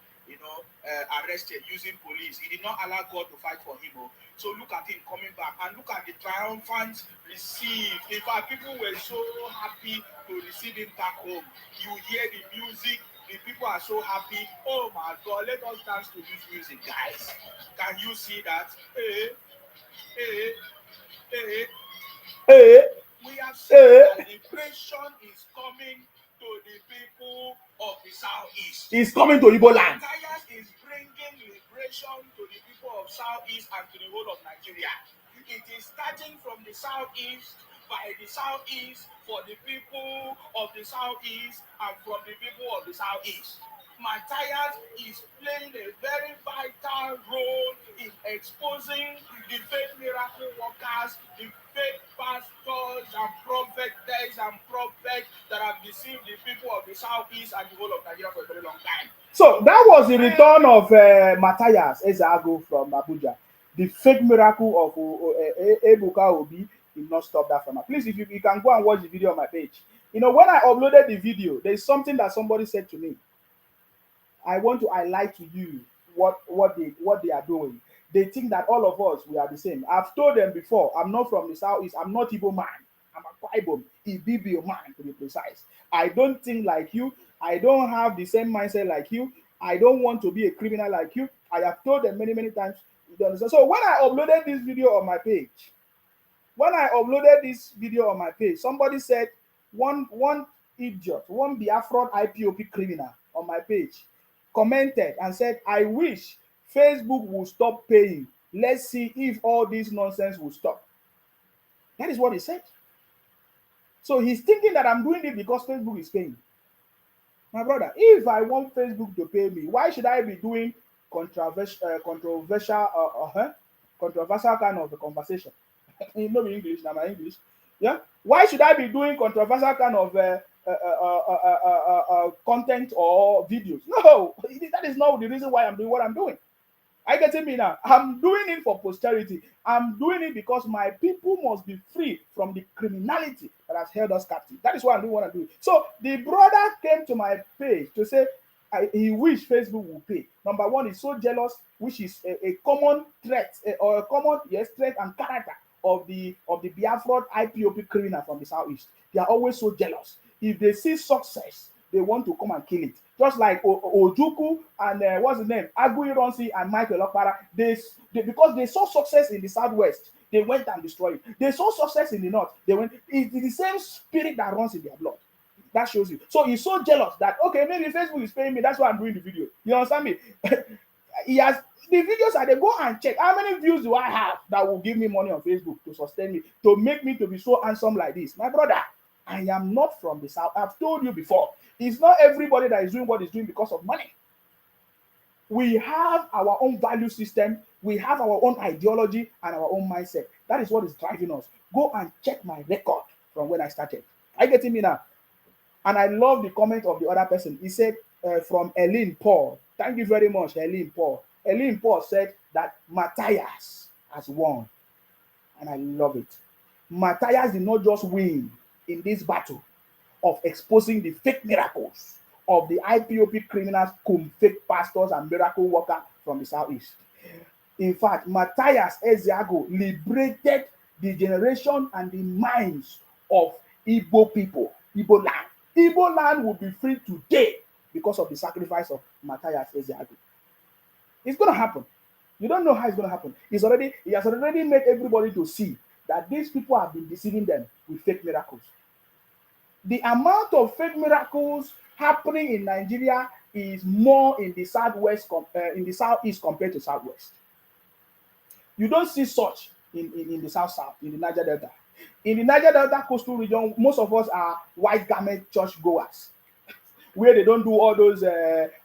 arrested using police. He did not allow God to fight for him. So look at him coming back and look at the triumphant receive. In fact, people were so happy to receive him back home. You hear the music, the people are so happy. Oh my God, let us dance to this music, guys. Can you see that? We have seen that liberation is coming to the people of the southeast. It's coming to Igbo land. Matthias is bringing liberation to the people of southeast and to the whole of Nigeria. It is starting from the southeast, by the southeast, for the people of the southeast, and from the people of the southeast. Matthias is playing a very vital role in exposing the fake miracle workers, the fake pastors and prophets that have deceived the people of the southeast and the whole of Nigeria for a very long time. So that was the return of Matthias Ezeagu from Abuja. The fake miracle of Ebuka Obi did not stop that from her. Please, if you can go and watch the video on my page. When I uploaded the video, there is something that somebody said to me. I want to highlight to you what they are doing. They think that all of us, we are the same. I've told them before, I'm not from the southeast. I'm not Igbo man. I'm a Ibom, Ibibio man, to be precise. I don't think like you. I don't have the same mindset like you. I don't want to be a criminal like you. I have told them many, many times. So when I uploaded this video on my page, somebody said one idiot, one Biafran IPOP criminal on my page commented and said, I wish Facebook will stop paying. Let's see if all this nonsense will stop. That is what he said. So he's thinking that I'm doing it because Facebook is paying. My brother, if I want Facebook to pay me, why should I be doing controversial kind of a conversation? You know English, now my English. Yeah. Why should I be doing controversial kind of content or videos? No, that is not the reason why I'm doing what I'm doing. I get me now. I'm doing it for posterity. I'm doing it because my people must be free from the criminality that has held us captive. That is why I'm doing what I'm doing. So the brother came to my page to say he wished Facebook would pay. Number one, he's so jealous, which is a common threat or a common threat and character of the Biafran IPOP criminal from the southeast. They are always so jealous. If they see success, they want to come and kill it. Just like Ojuku and what's his name, Aguiyi and Michael Okpara, because they saw success in the southwest, they went and destroyed it. They saw success in the north, they went. It's the same spirit that runs in their blood. That shows you. So he's so jealous that okay, maybe Facebook is paying me. That's why I'm doing the video. You understand me? He has the videos are they go and check how many views do I have that will give me money on Facebook to sustain me, to make me to be so handsome like this. My brother, I am not from the south. I've told you before. It's not everybody that is doing what is doing because of money. We have our own value system. We have our own ideology and our own mindset. That is what is driving us. Go and check my record from when I started. Are you getting me now? And I love the comment of the other person. He said from Eileen Paul. Thank you very much, Eileen Paul. Eileen Paul said that Matthias has won. And I love it. Matthias did not just win in this battle of exposing the fake miracles of the IPOP criminals, fake pastors and miracle workers from the southeast. In fact, Matthias Ezeagu liberated the generation and the minds of Igbo people, Igbo land. Igbo land will be free today because of the sacrifice of Matthias Ezeagu. It's going to happen. You don't know how it's going to happen. He has already made everybody to see that these people have been deceiving them with fake miracles. The amount of fake miracles happening in Nigeria is more in the southwest, in the southeast compared to southwest. You don't see such in the south, in the Niger Delta. In the Niger Delta coastal region, most of us are white garment church goers, where they don't do all those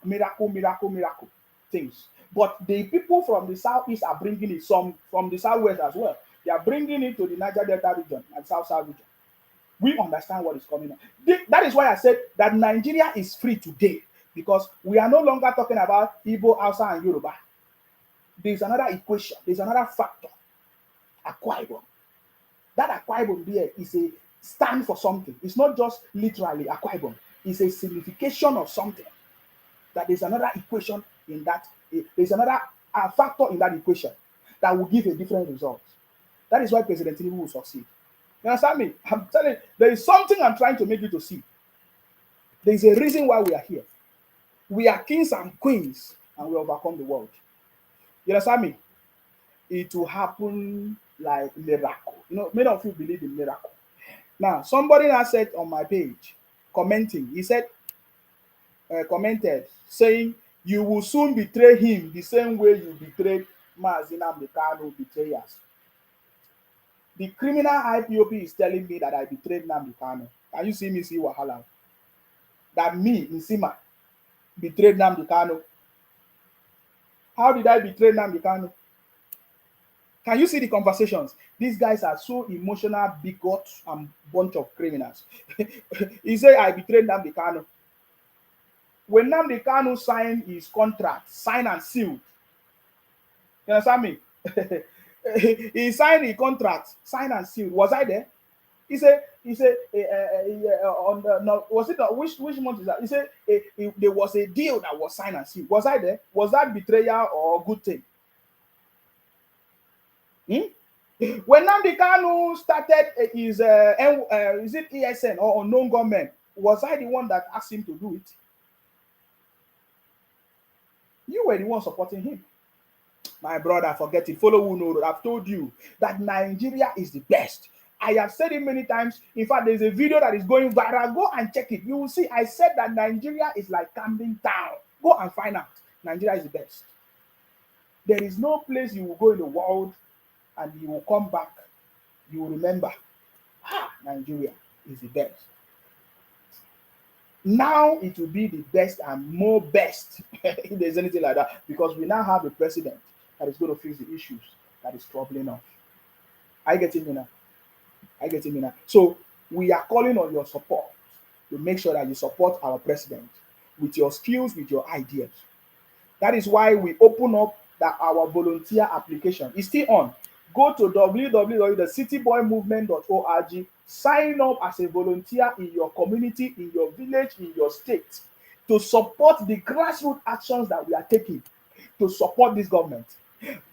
miracle things. But the people from the southeast are bringing it, some from the southwest as well. They are bringing it to the Niger Delta region and south region. We understand what is coming on. That is why I said that Nigeria is free today, because we are no longer talking about Igbo, Hausa, and Yoruba. There's another equation. There's another factor. Akwa Ibom. That Akwa Ibom there is a stand for something. It's not just literally Akwa Ibom. It's a signification of something. That there's another equation in that. There's another factor in that equation that will give a different result. That is why President Tinubu will succeed. You understand me? I'm telling you, there is something I'm trying to make you to see. There is a reason why we are here. We are kings and queens, and we overcome the world. You understand me? It will happen like miracle. You know, many of you believe in miracle. Now, somebody now said on my page, commenting, he said, commented, saying, you will soon betray him the same way you betrayed Mazina Mekano betrayers. The criminal IPOP is telling me that I betrayed Nnamdi Kanu. Can you see me see wahala? That me, Nsima, betrayed Nnamdi Kanu. How did I betray Nnamdi Kanu? Can you see the conversations? These guys are so emotional, bigots, and bunch of criminals. He said, I betrayed Nnamdi Kanu. When Nnamdi Kanu signed his contract, signed and sealed, you understand me? He signed the contract, signed and sealed. Was I there? He said, on the, no, was it which month is that? He said there was a deal that was signed and sealed. Was I there? Was that betrayal or good thing? When Nnamdi Kanu started his is it ESN or unknown government, was I the one that asked him to do it? You were the one supporting him. My brother, forget it. Follow who know. I've told you that Nigeria is the best. I have said it many times. In fact, there's a video that is going viral. Go and check it. You will see I said that Nigeria is like Camden Town. Go and find out. Nigeria is the best. There is no place you will go in the world and you will come back. You will remember, Nigeria is the best. Now it will be the best and more best, if there's anything like that, because we now have a president that is going to fix the issues that is troubling us. I get me now. I get me now. So we are calling on your support to make sure that you support our president with your skills, with your ideas. That is why we open up that our volunteer application is still on. Go to www.thecityboymovement.org, sign up as a volunteer in your community, in your village, in your state, to support the grassroots actions that we are taking to support this government.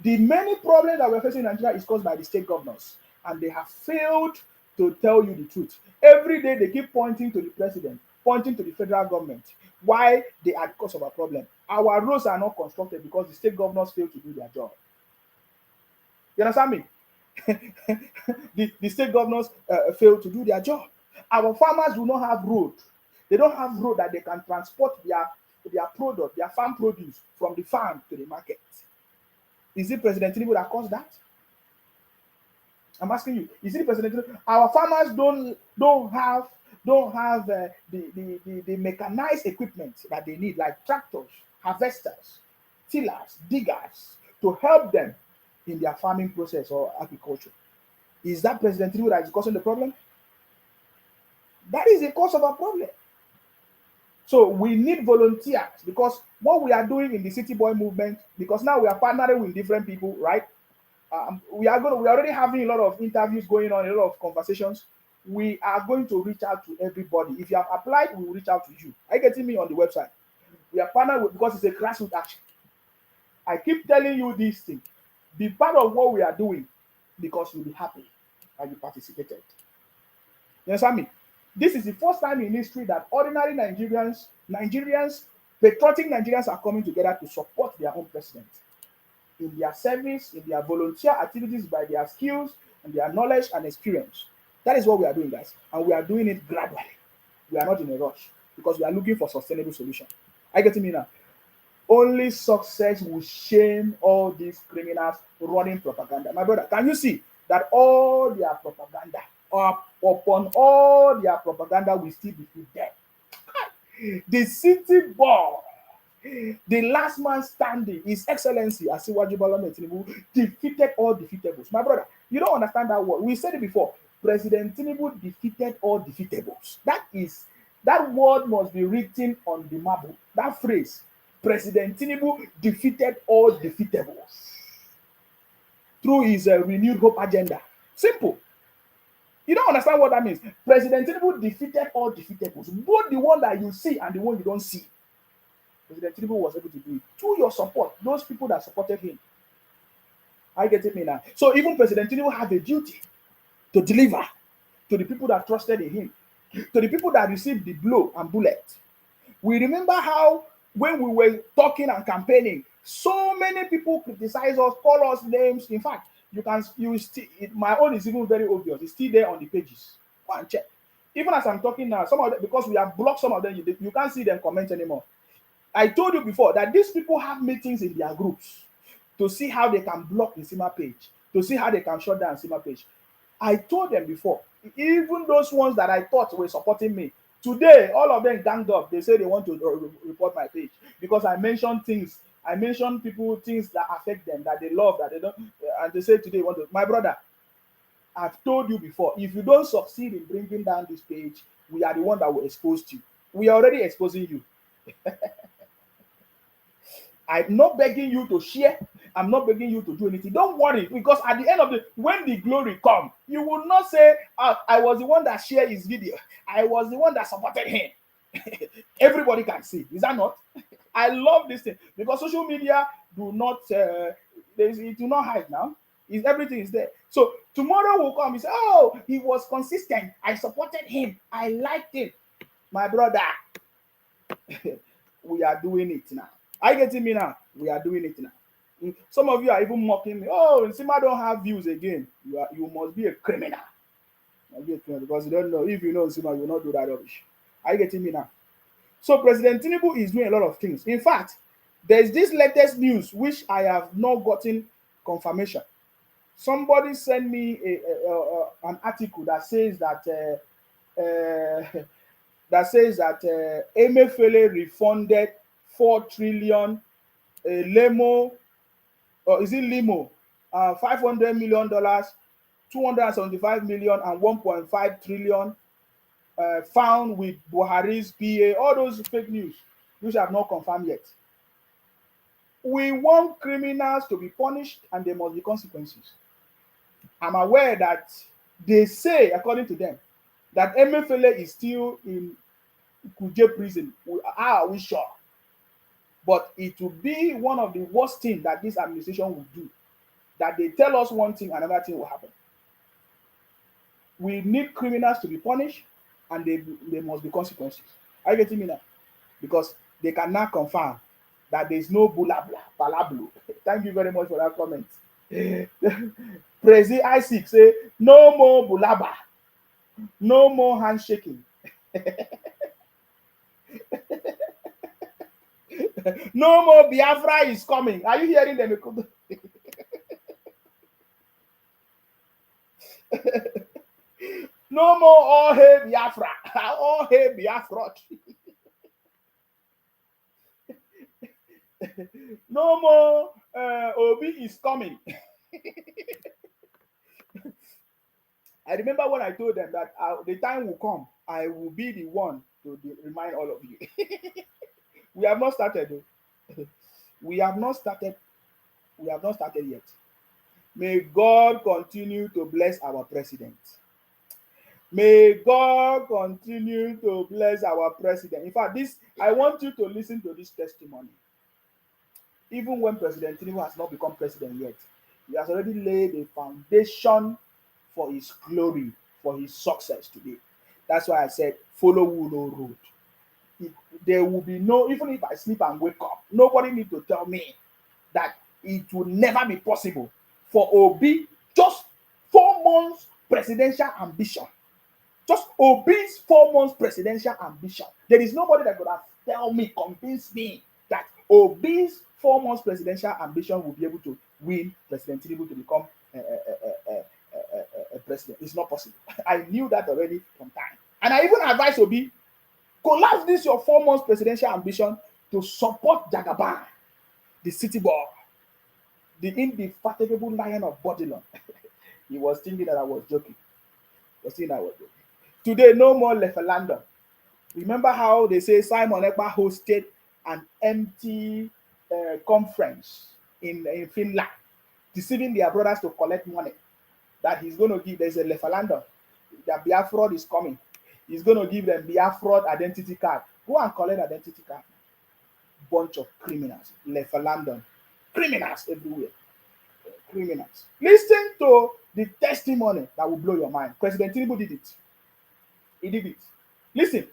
The many problems that we're facing in Nigeria is caused by the state governors, and they have failed to tell you the truth. Every day they keep pointing to the president, pointing to the federal government, why they are the cause of our problem. Our roads are not constructed because the state governors fail to do their job. You understand me? the state governors fail to do their job. Our farmers do not have road. They don't have road that they can transport their product, their farm produce from the farm to the market. Is it President Tinubu that caused that? I'm asking you. Is it President Tinubu? Our farmers don't have the mechanized equipment that they need, like tractors, harvesters, tillers, diggers, to help them in their farming process or agriculture. Is that President Tinubu that is causing the problem? That is the cause of our problem. So we need volunteers, because what we are doing in the City Boy movement, because now we are partnering with different people, right? We're already having a lot of interviews going on, a lot of conversations. We are going to reach out to everybody. If you have applied, we will reach out to you. Are you getting me on the website? We are partnered with, because it's a grassroots action. I keep telling you this thing. Be part of what we are doing, because you'll be happy that you participated. You understand me? This is the first time in history that ordinary Nigerians, patriotic Nigerians are coming together to support their own president in their service, in their volunteer activities, by their skills and their knowledge and experience. That is what we are doing, guys. And we are doing it gradually. We are not in a rush, because we are looking for sustainable solution. Are you getting me now? Only success will shame all these criminals running propaganda. My brother, can you see that all their propaganda, upon all their propaganda, will still defeat them? The city boy, the last man standing, His Excellency Asiwaju Bola Tinubu, defeated all defeatables. My brother, you don't understand that word. We said it before. President Tinubu defeated all defeatables. That word must be written on the marble. That phrase, President Tinubu defeated all defeatables. through his renewed hope agenda. Simple. You don't understand what that means. President Tinubu defeated all defeatables, both the one that you see and the one you don't see. President Tinubu was able to do it through your support, those people that supported him. I get it now. So even President Tinubu had a duty to deliver to the people that trusted in him, to the people that received the blow and bullet. We remember how when we were talking and campaigning, so many people criticize us, call us names. In fact, you still, my own is even very obvious. It's still there on the pages. Go and check. Even as I'm talking now, some of them, because we have blocked some of them, you can't see them comment anymore. I told you before that these people have meetings in their groups to see how they can block the Sima page, to see how they can shut down Sima page. I told them before, even those ones that I thought were supporting me, today all of them ganged up. They say they want to report my page because I mentioned things. I mentioned people, things that affect them, that they love, that they don't, and they say today want to. My brother, I've told you before, if you don't succeed in bringing down this page, we are the one that will expose you. We are already exposing you. I'm not begging you to share. I'm not begging you to do anything. Don't worry, because at the end of the, when the glory come, you will not say, I was the one that shared his video. I was the one that supported him. Everybody can see. Is that not? I love this thing because social media do not, it do not hide now. Everything is there. So tomorrow will come. You say, oh, he was consistent. I supported him. I liked him. My brother, we are doing it now. Are you getting me now? We are doing it now. Some of you are even mocking me. Oh, Nsima don't have views again. You must be a criminal. Because you don't know. If you know Nsima, you will not do that rubbish. Are you getting me now? So President Tinubu is doing a lot of things. In fact, there's this latest news which I have not gotten confirmation. Somebody sent me an article that says that Emefiele refunded 4 trillion Lemo, or is it Limo, $500 million, $275 million, and 1.5 trillion found with Buhari's PA, all those fake news, which have not confirmed yet. We want criminals to be punished and there must be consequences. I'm aware that they say, according to them, that Emefiele is still in Kuje prison. How are we sure? But it will be one of the worst things that this administration will do. That they tell us one thing, another thing will happen. We need criminals to be punished and there must be consequences. Are you getting me now? Because they cannot confirm that there is no bulabla, palablu. Thank you very much for that comment. President Isaac say, no more bulaba, no more handshaking. No more Biafra is coming. Are you hearing them? No more all hail Biafra. All hail Biafra. No more Obi is coming. I remember when I told them that the time will come, I will be the one to remind all of you. We have not started though. We have not started. We have not started yet. May God continue to bless our president. May God continue to bless our president. In fact, I want you to listen to this testimony. Even when President Tinubu has not become president yet, he has already laid a foundation for his glory, for his success today. That's why I said, follow Wulo road. There will be no, even if I sleep and wake up, nobody need to tell me that it will never be possible for Obi, just 4 months presidential ambition. Just Obi's 4 months presidential ambition. There is nobody that could have convinced me that Obi's 4 months presidential ambition will be able to win President Tinubu to become a president. It's not possible. I knew that already from time. And I even advised Obi, collapse this your 4 months presidential ambition to support Jagaban, the city boy, the indefatigable lion of Bodilon. He was thinking that I was joking. Today, no more Lefelandon. Remember how they say Simon Ekpa hosted an empty conference in Finland. deceiving their brothers to collect money that he's going to give. There's a referendum that Biafra is coming. He's going to give them Biafra identity card. Go and collect identity card. Bunch of criminals. Referendum. Criminals everywhere. Criminals. Listen to the testimony that will blow your mind. President Tinubu did it. He did it. Listen.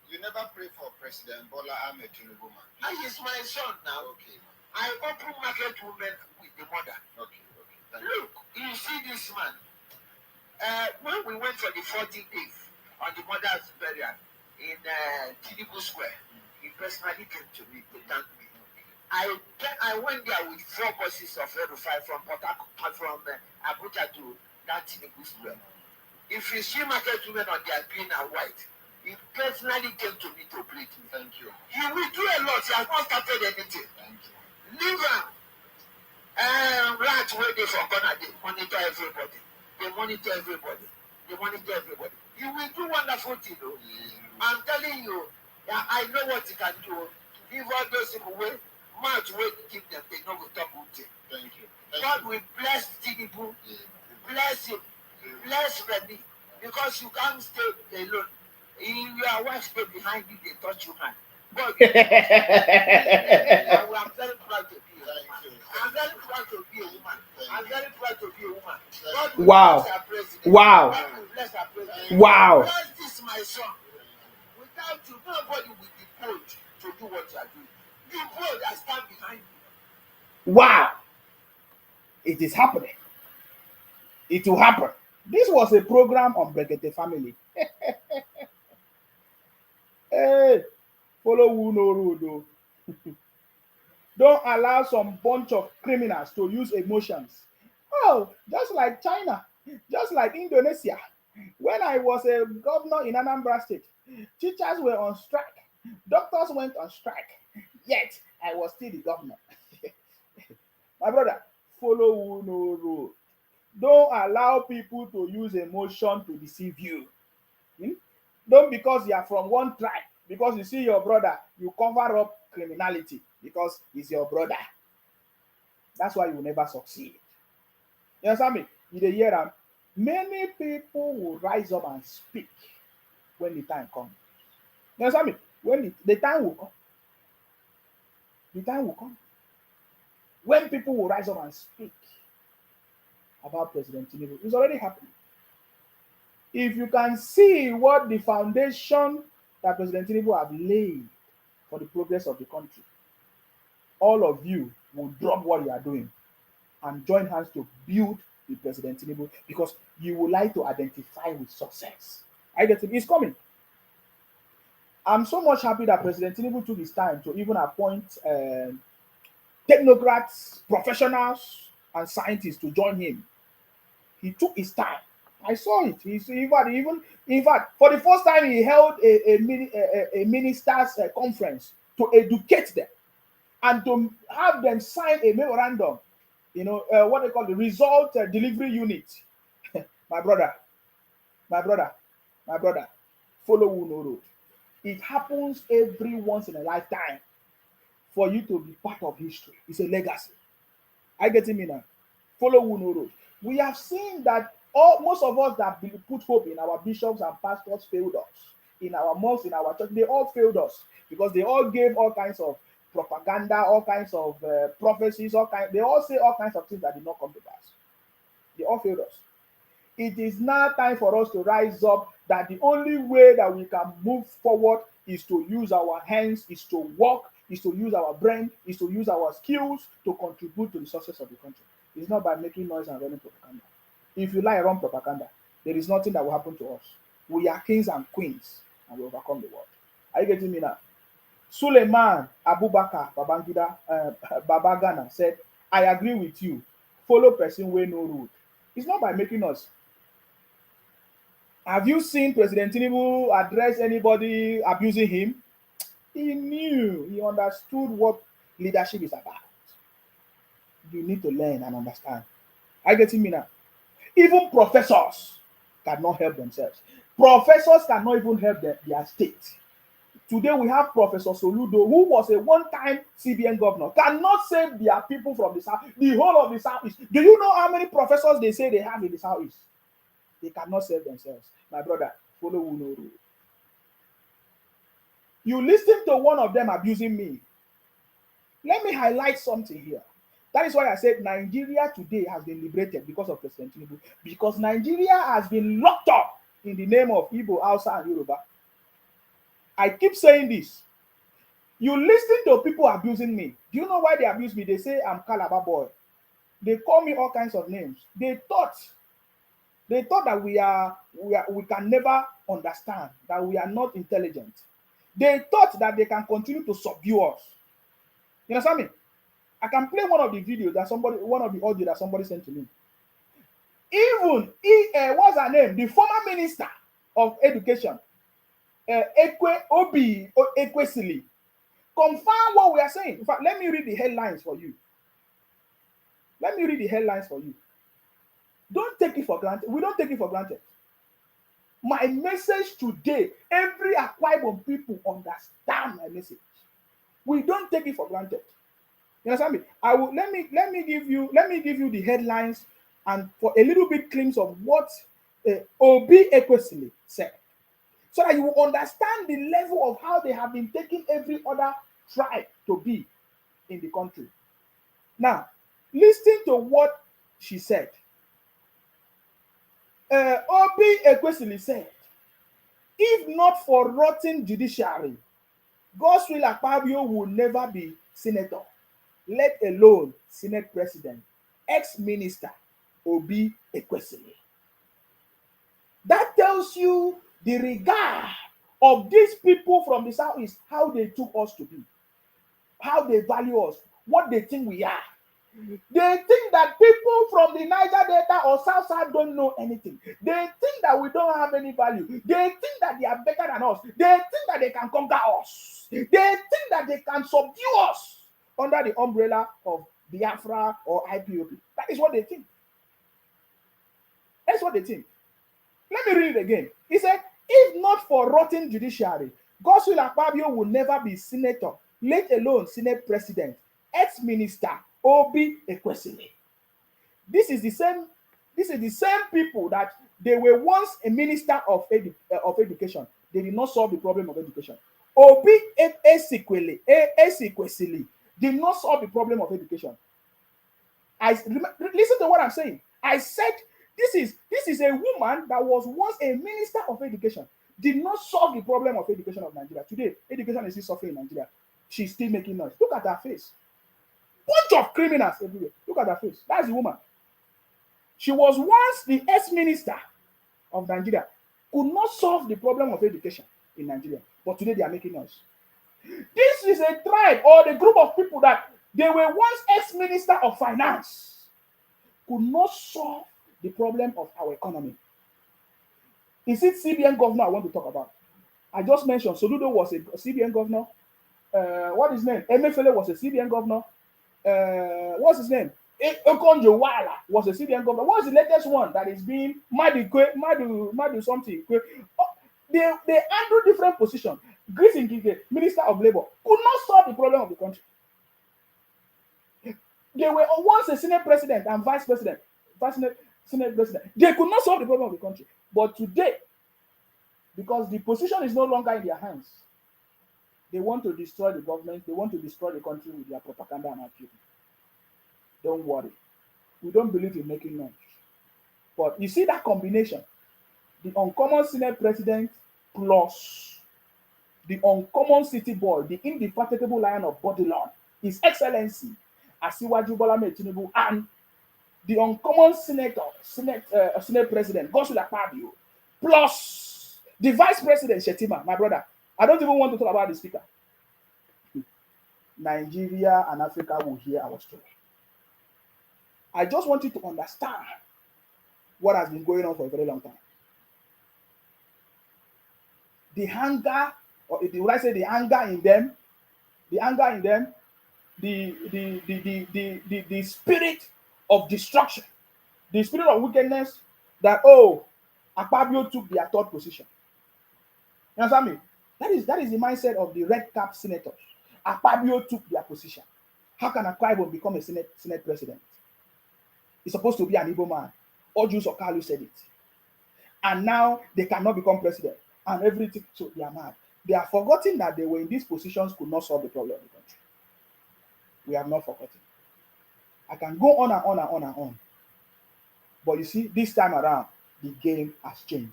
You never pray for President Bola Ahmed Tinubu, man. And he's my son now. Okay, man. I open market women with the mother. Okay. Look, you see this man. When we went for the 40 days on the mother's burial in Tinubus Square, he personally came to me to thank me. I went there with 4 buses of L5 from Abuja to that Tinubus Square. If you see market women on their green and white, he personally came to me to greet me. Thank you. He will do a lot. He has not started anything. Thank you. Leave him. Right where they for corner, they monitor everybody. They monitor everybody. You will do wonderful things, though. I'm telling you, I know what you can do. Give all those people away. Much way to keep them. They know we talk good thing. Thank you. God will bless Tinubu. Bless him. Bless Remy. Because you can't stay alone. Your wife stay behind you, they touch your hand. But I'm very proud to be a woman. I'm very proud to be a woman. I'm very proud to be a woman. God will bless our president. Wow. God will bless our president. Wow. Bless this, my son. Without you, nobody will be bold to do what you are doing. Be bold and stand behind you. Wow. It is happening. It will happen. This was a program on Brekete family. Hey, follow who no road though. Don't allow some bunch of criminals to use emotions. Oh, just like China, just like Indonesia. When I was a governor in Anambra State, teachers were on strike, doctors went on strike, yet I was still the governor. My brother, follow who no road. Don't allow people to use emotion to deceive you. Don't because you are from one tribe, because you see your brother, you cover up criminality because he's your brother. That's why you will never succeed. You understand me? In the year, many people will rise up and speak when the time comes. You understand me? When the time will come. The time will come. When people will rise up and speak about President Tinubu, it's already happening. If you can see what the foundation that President Tinubu have laid for the progress of the country, all of you will drop what you are doing and join hands to build the President Tinubu because you would like to identify with success. I get it. It's coming. I'm so much happy that President Tinubu took his time to even appoint technocrats, professionals, and scientists to join him. He took his time. I saw it. In fact, for the first time, he held a ministers' conference to educate them and to have them sign a memorandum. What they call the result delivery unit. my brother, follow who no road. It happens every once in a lifetime for you to be part of history. It's a legacy. I get it now. Follow who no road. We have seen that most of us that put hope in our bishops and pastors failed us. In our mosques, in our church, they all failed us because they all gave all kinds of propaganda, all kinds of prophecies, they all say all kinds of things that did not come to pass. They all failed us. It is now time for us to rise up that the only way that we can move forward is to use our hands, is to work, is to use our brain, is to use our skills to contribute to the success of the country. It's not by making noise and running propaganda. If you like run propaganda, there is nothing that will happen to us. We are kings and queens and we overcome the world. Are you getting me now? Suleiman Abubakar Babagana said, I agree with you. Follow person wey no road. It's not by making us. Have you seen President Tinubu address anybody abusing him? He knew, he understood what leadership is about. You need to learn and understand. Are you getting me now? Even professors cannot help themselves. Professors cannot even help their state. Today we have Professor Soludo, who was a one-time CBN governor, cannot save their people from the south, the whole of the southeast. Do you know how many professors they say they have in the southeast? They cannot save themselves. My brother, follow who know rule. You listen to one of them abusing me. Let me highlight something here. That is why I said Nigeria today has been liberated because of President Tinubu. Because Nigeria has been locked up in the name of Igbo, Hausa, and Yoruba. I keep saying this. You listen to people abusing me. Do you know why they abuse me? They say I'm Calabar boy. They call me all kinds of names. They thought that we can never understand, that we are not intelligent. They thought that they can continue to subdue us. You understand me? I can play one of the videos that one of the audio that somebody sent to me. Even what's her name? The former minister of education, Ekwesili, confirm what we are saying. In fact, let me read the headlines for you. Don't take it for granted. We don't take it for granted. My message today, every Akwa Ibom people understand my message. We don't take it for granted. You understand me? Let me give you the headlines and for a little bit glimpse of what Obi Ekwesili said, so that you will understand the level of how they have been taking every other tribe to be in the country. Now, listen to what she said. Obi Ekwesili said, if not for rotten judiciary, Godswill Akpabio would never be senator, let alone Senate president. Ex-minister Obi Ekwesili. That tells you the regard of these people from the southeast, how they took us to be, how they value us, what they think we are. They think that people from the Niger Delta or South Side don't know anything. They think that we don't have any value. They think that they are better than us. They think that they can conquer us. They think that they can subdue us under the umbrella of Biafra or IPOP. That is what they think. That's what they think. Let me read it again. He said, if not for rotten judiciary, Godswill Akpabio will never be senator, let alone Senate president. Ex-minister Obi Ekwesili. This is the same people that they were once a minister of education. They did not solve the problem of education. Obi Ekwesili did not solve the problem of education. Listen to what I'm saying. I said this is a woman that was once a minister of education, did not solve the problem of education of Nigeria. Today, education is still suffering in Nigeria. She's still making noise. Look at her face. Bunch of criminals everywhere. Look at her face. That's the woman. She was once the ex-minister of Nigeria. Could not solve the problem of education in Nigeria. But today they are making noise. This is a tribe or the group of people that they were once ex-minister of finance. Could not solve the problem of our economy. Is it CBN governor I want to talk about? I just mentioned Soludo was a CBN governor. What is his name? Emefiele was a CBN governor. What's his name? Okonjo-Iweala was a CBN governor. What's the latest one that is being Madu something? Oh, they handle different positions. Grace Ngige, Minister of Labor, could not solve the problem of the country. They were once a Senate president and vice president. Senate president. They could not solve the problem of the country. But today, because the position is no longer in their hands, they want to destroy the government. They want to destroy the country with their propaganda and activity. Don't worry. We don't believe in making noise. But you see that combination, the uncommon Senate president plus the uncommon city boy, the indefatigable lion of Bodilon, His Excellency Asiwaju Bola Ahmed Tinubu, and the uncommon Senate president Godswill Akpabio, plus the vice president Shetima, my brother. I don't even want to talk about the speaker. Nigeria and Africa will hear our story. I just want you to understand what has been going on for a very long time. The hunger, or would I say the anger in them, the spirit of destruction, the spirit of wickedness that, Akpabio took their third position. You understand me? That is the mindset of the red cap senators. Akpabio took their position. How can Akwa Ibom become a senate president? He's supposed to be an Igbo man. Ojus Okalu said it. And now they cannot become president. And everything, so they are mad. They are forgetting that they were in these positions could not solve the problem of the country. We have not forgotten. I can go on and on and on and on. But you see, this time around, the game has changed.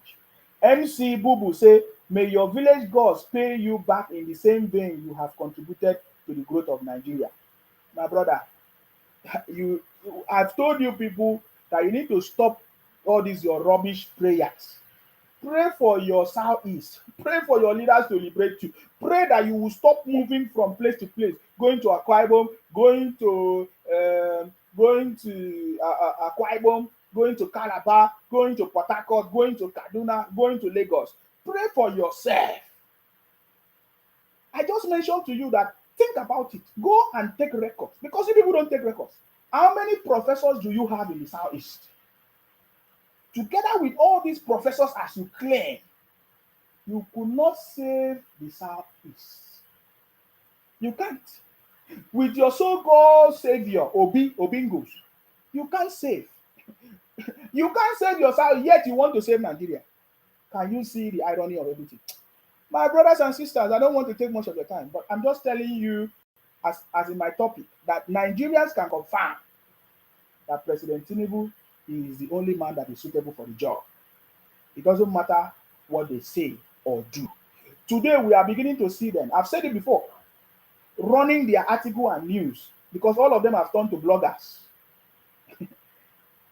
MC Bubu say, may your village gods pay you back in the same vein you have contributed to the growth of Nigeria. My brother, I've told you people that you need to stop all these your rubbish prayers. Pray for your southeast. Pray for your leaders to liberate you. Pray that you will stop moving from place to place, going to Akwa Ibom, going to Akwa Ibom, going to Calabar, going to Port Harcourt, going to Kaduna, going to Lagos. Pray for yourself. I just mentioned to you that think about it. Go and take records because if people don't take records, how many professors do you have in the southeast? Together with all these professors as you claim, you could not save the southeast. You can't. With your so-called savior, Obingos, you can't save. You can't save yourself, yet you want to save Nigeria. Can you see the irony of everything? My brothers and sisters, I don't want to take much of your time, but I'm just telling you, as in my topic, that Nigerians can confirm that President Tinubu is the only man that is suitable for the job. It doesn't matter what they say or do. Today, we are beginning to see them. I've said it before, running their article and news because all of them have turned to bloggers.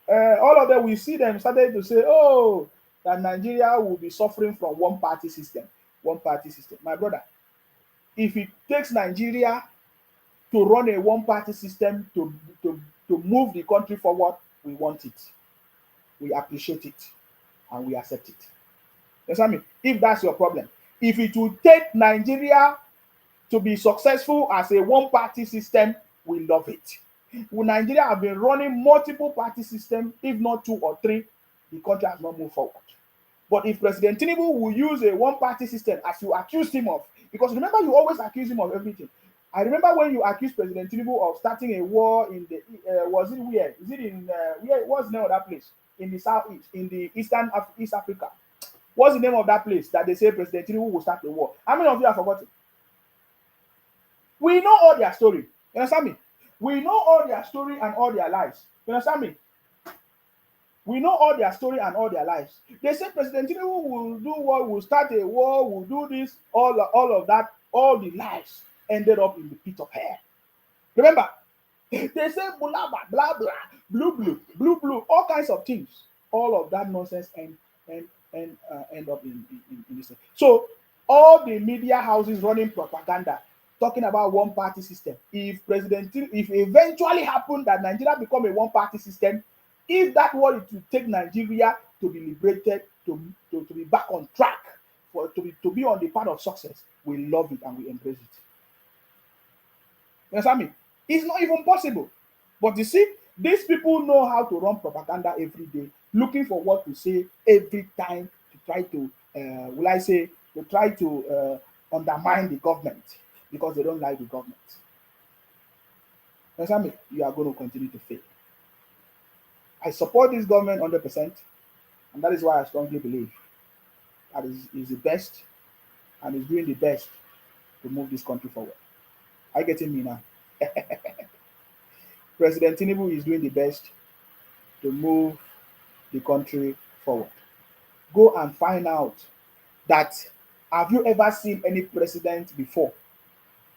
All of them, we see them started to say, oh, that Nigeria will be suffering from one-party system. One-party system. My brother, if it takes Nigeria to run a one-party system to move the country forward, we want it. We appreciate it. And we accept it. You understand me? If that's your problem. If it will take Nigeria to be successful as a one-party system, we love it. When Nigeria have been running multiple party systems, if not 2 or 3, the country has not moved forward. But if President Tinubu will use a one-party system as you accused him of, because remember you always accuse him of everything. I remember when you accused President Tinubu of starting a war in the, was it where? Is it in, what's the name of that place? In the southeast, in the East Africa. What's the name of that place that they say President Tinubu will start a war? How many of you have forgotten? We know all their story. You understand me? We know all their story and all their lies. You understand me? We know all their story and all their lives. They say President Tinubu will do what, will start a war, will do this, all of that, all the lies ended up in the pit of hell. Remember, they say blah, blah, blah, blah, blue, blue, all kinds of things. All of that nonsense end up in this thing. So all the media houses running propaganda, talking about one-party system. If eventually happened that Nigeria become a one-party system, if that were it to take Nigeria to be liberated, to be back on track, to be on the path of success, we love it and we embrace it. You understand me? It's not even possible. But you see, these people know how to run propaganda every day, looking for what to say every time to try to, undermine the government because they don't like the government. You understand me? You are going to continue to fail. I support this government 100%, and that is why I strongly believe that is the best and is doing the best to move this country forward. Are you getting me now? President Tinubu is doing the best to move the country forward. Go and find out that, have you ever seen any president before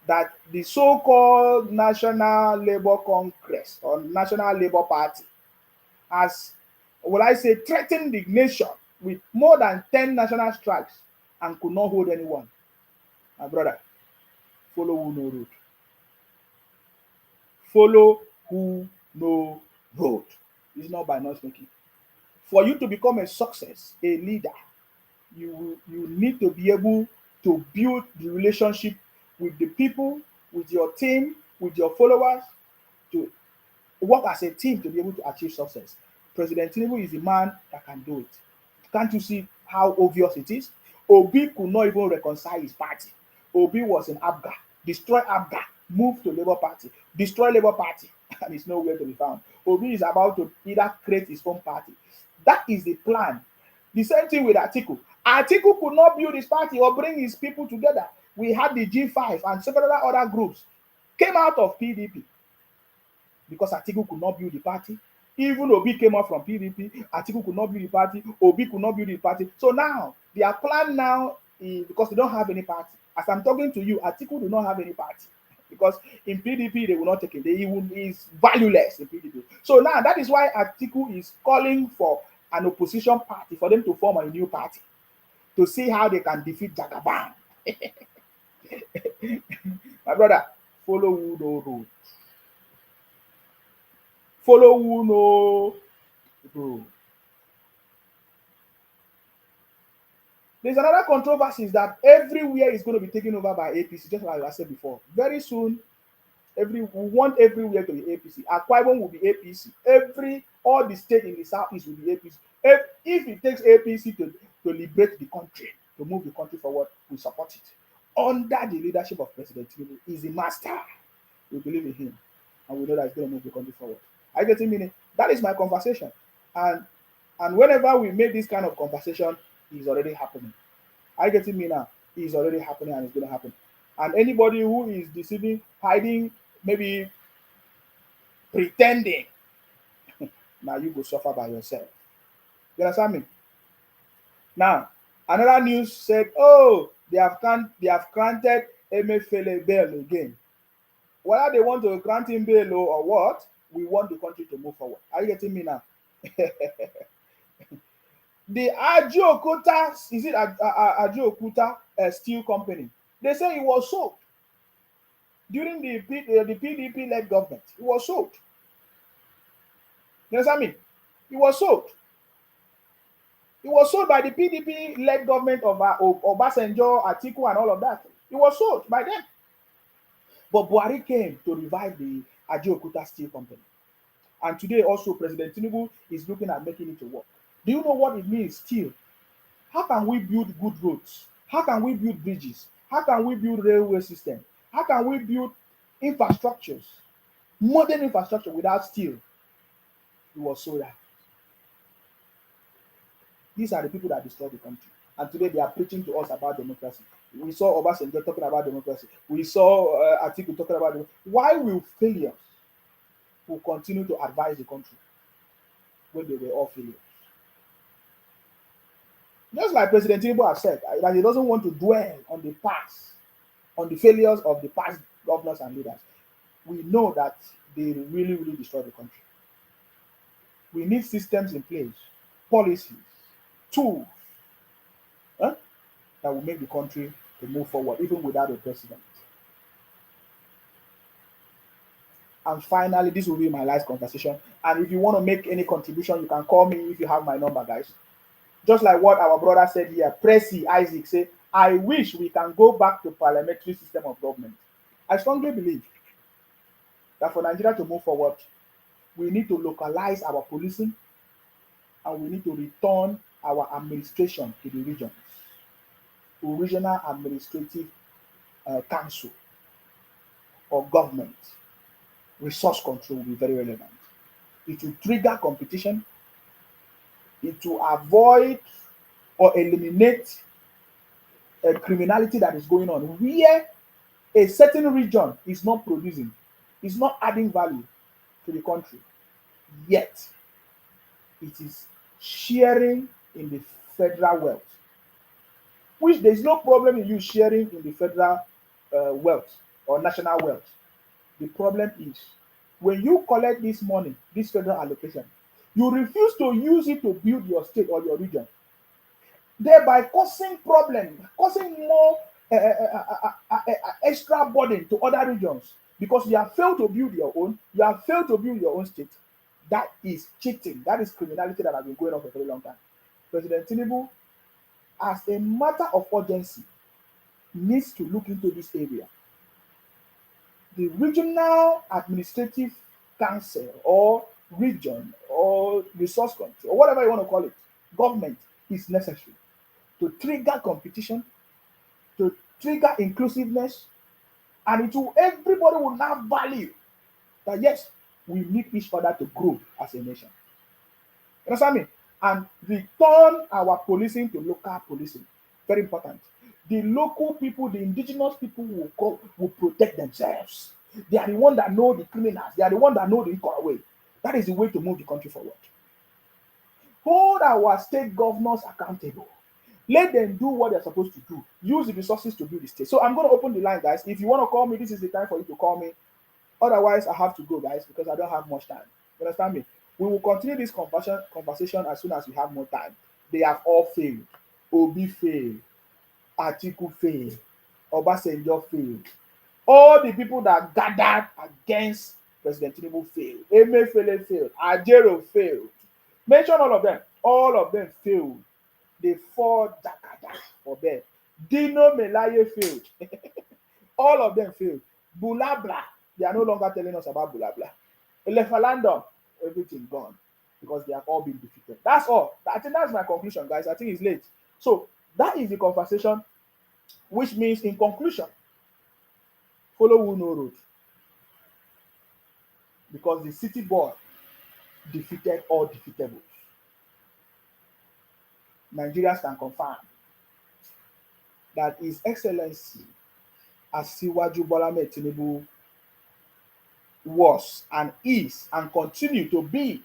that the so-called National Labour Congress or National Labour Party has, threatened the nation with more than 10 national strikes and could not hold anyone? My brother, follow who no road. Follow who no road. It's not by not making. For you to become a success, a leader, you need to be able to build the relationship with the people, with your team, with your followers, to work as a team to be able to achieve success. President Tinubu is the man that can do it. Can't you see how obvious it is? Obi could not even reconcile his party. Obi was in Abga, destroy Abga, move to Labour Party, destroy Labour Party, and it's nowhere to be found. Obi is about to either create his own party. That is the plan. The same thing with Atiku. Atiku could not build his party or bring his people together. We had the G5 and several other groups came out of PDP because Atiku could not build the party. Even Obi came out from PDP, Atiku could not build the party, Obi could not build the party. So now, their plan now is because they don't have any party. As I'm talking to you, Atiku do not have any party. Because in PDP, they will not take it. He is valueless in PDP. So now, that is why Atiku is calling for an opposition party, for them to form a new party, to see how they can defeat Jagaban. My brother, follow who no road. Follow who no road. There's another controversy is that everywhere is going to be taken over by APC, just like I said before. Very soon, we want everywhere to be APC. Akwa Ibom will be APC. All the state in the southeast will be APC. If it takes APC to liberate the country, to move the country forward, we support it. Under the leadership of President Tinubu, he's a master. We believe in him, and we know that he's going to move the country forward. I get it, meaning that is my conversation, and whenever we make this kind of conversation, it's already happening. I get it, me now. It's already happening, and it's going to happen. And anybody who is deceiving, hiding, maybe pretending, now you go suffer by yourself. You understand me? Now, another news said, oh, they have granted Emefiele bail again. Whether they want to grant him bail or what, we want the country to move forward. Are you getting me now? The Ajaokuta, is it Ajaokuta steel company? They say it was sold during the PDP-led government. It was sold. You understand me? It was sold. It was sold by the PDP-led government of Obasanjo, Atiku, and all of that. It was sold by them. But Buhari came to revive the Ajaokuta steel company. And today also President Tinubu is looking at making it to work. Do you know what it means steel? How can we build good roads? How can we build bridges? How can we build railway system? How can we build infrastructures, modern infrastructure without steel? It was sold out. These are the people that destroy the country. And today they are preaching to us about democracy. We saw Obasanjo talking about democracy. We saw Atiku talking about democracy. Why will failures who continue to advise the country when they were all failures? Just like President Tinubu has said, that he doesn't want to dwell on the past, on the failures of the past governors and leaders. We know that they really, really destroy the country. We need systems in place, policies, tools that will make the country to move forward, even without a president. And finally, this will be my last conversation. And if you want to make any contribution, you can call me if you have my number, guys. Just like what our brother said here, Pressy Isaac said, I wish we can go back to parliamentary system of government. I strongly believe that for Nigeria to move forward, we need to localize our policing and we need to return our administration to the regions. Regional administrative council or government resource control will be very relevant. It will trigger competition. It will avoid or eliminate a criminality that is going on where a certain region is not producing, is not adding value to the country, yet it is sharing in the federal wealth, which there is no problem in you sharing in the federal wealth or national wealth. The problem is when you collect this money, this federal allocation, you refuse to use it to build your state or your region, thereby causing problem, causing more extra burden to other regions because you have failed to build your own, you have failed to build your own state. That is cheating. That is criminality that has been going on for a very long time. President Tinubu, as a matter of urgency, needs to look into this area. The regional administrative council or region or resource country or whatever you want to call it, government is necessary. to trigger competition, to trigger inclusiveness, and it will everybody will now value that yes, we need each other to grow as a nation. You understand me? And return our policing to local policing. Very important. The local people, the indigenous people will protect themselves. They are the one that know the criminals. They are the one that know the equal way. That is the way to move the country forward. Hold our state governors accountable. Let them do what they're supposed to do. Use the resources to build the state. So I'm going to open the line, guys. If you want to call me, this is the time for you to call me. Otherwise, I have to go, guys, because I don't have much time. You understand me? We will continue this conversation as soon as we have more time. They have all failed. Obi failed. Atiku failed. Obasanjo failed. All the people that gathered against President Tinubu failed. Emefiele failed. Ajero failed. Mention all of them. All of them failed. They fall jakada for them. Dino Melaye failed. All of them failed. Bulabla, they are no longer telling us about Bulabla. Elefalandom, everything gone because they have all been defeated. That's all. I think that's my conclusion, guys. I think it's late. So that is the conversation, which means in conclusion, follow who no road. Because the city boy defeated all defeatables. Nigerians can confirm that His Excellency Asiwaju Bola Ahmed Tinubu was and is and continue to be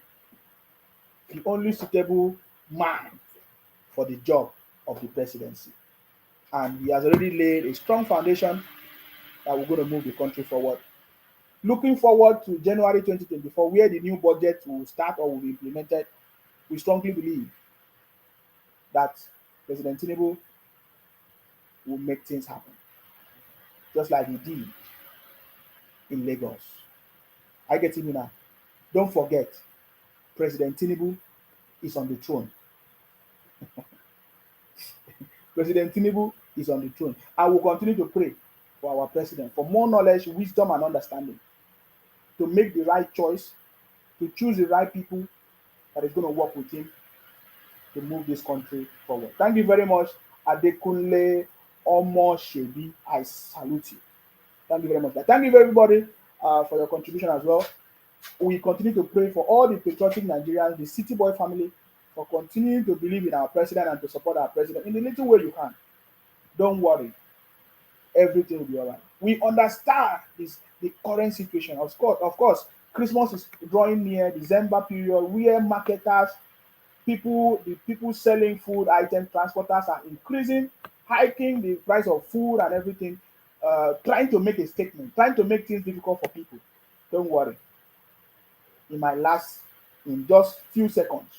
the only suitable man for the job of the presidency. And he has already laid a strong foundation that we're going to move the country forward. Looking forward to January 2024, where the new budget will start or will be implemented, we strongly believe that President Tinubu will make things happen, just like he did in Lagos. I get it now. Don't forget, President Tinubu is on the throne. President Tinubu is on the throne. I will continue to pray for our president for more knowledge, wisdom, and understanding to make the right choice, to choose the right people that is going to work with him to move this country forward. Thank you very much, Adekunle Omo Shebi. I salute you. Thank you very much. Thank you, everybody, for your contribution as well. We continue to pray for all the patriotic Nigerians, the City Boy family, for continuing to believe in our president and to support our president in the little way you can. Don't worry. Everything will be all right. We understand the current situation. Of course, Christmas is drawing near, December period, where marketers, the people selling food items, transporters are increasing, hiking the price of food and everything, trying to make a statement, trying to make things difficult for people. Don't worry. In just few seconds,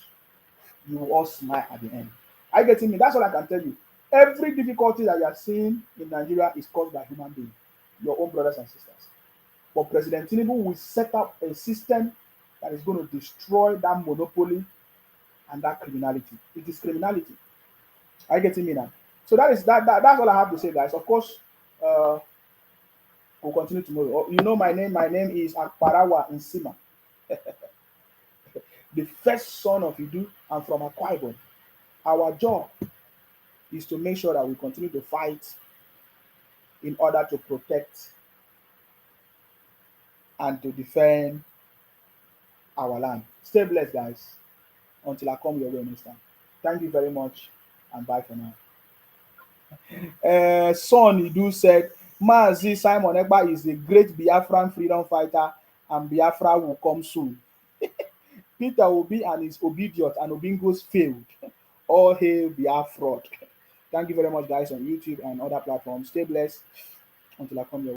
you will all smile at the end. Are you getting me? That's all I can tell you. Every difficulty that you are seeing in Nigeria is caused by human beings, your own brothers and sisters. But President Tinubu will set up a system that is going to destroy that monopoly and that criminality. It is criminality. Are you getting me now? So that's all I have to say, guys. Of course, we'll continue tomorrow. You know my name. My name is Akparawa Nsima, the first son of Idu. I'm from Akwa Ibom. Our job is to make sure that we continue to fight in order to protect and to defend our land. Stay blessed, guys. Until I come your way next time. Thank you very much, and bye for now. Son Idu said, Mazi Simon Ekpa is a great Biafran freedom fighter, and Biafra will come soon. Peter Obi and his Obidiot and Obingos failed. All hail Biafra. Thank you very much, guys, on YouTube and other platforms. Stay blessed until I come your way.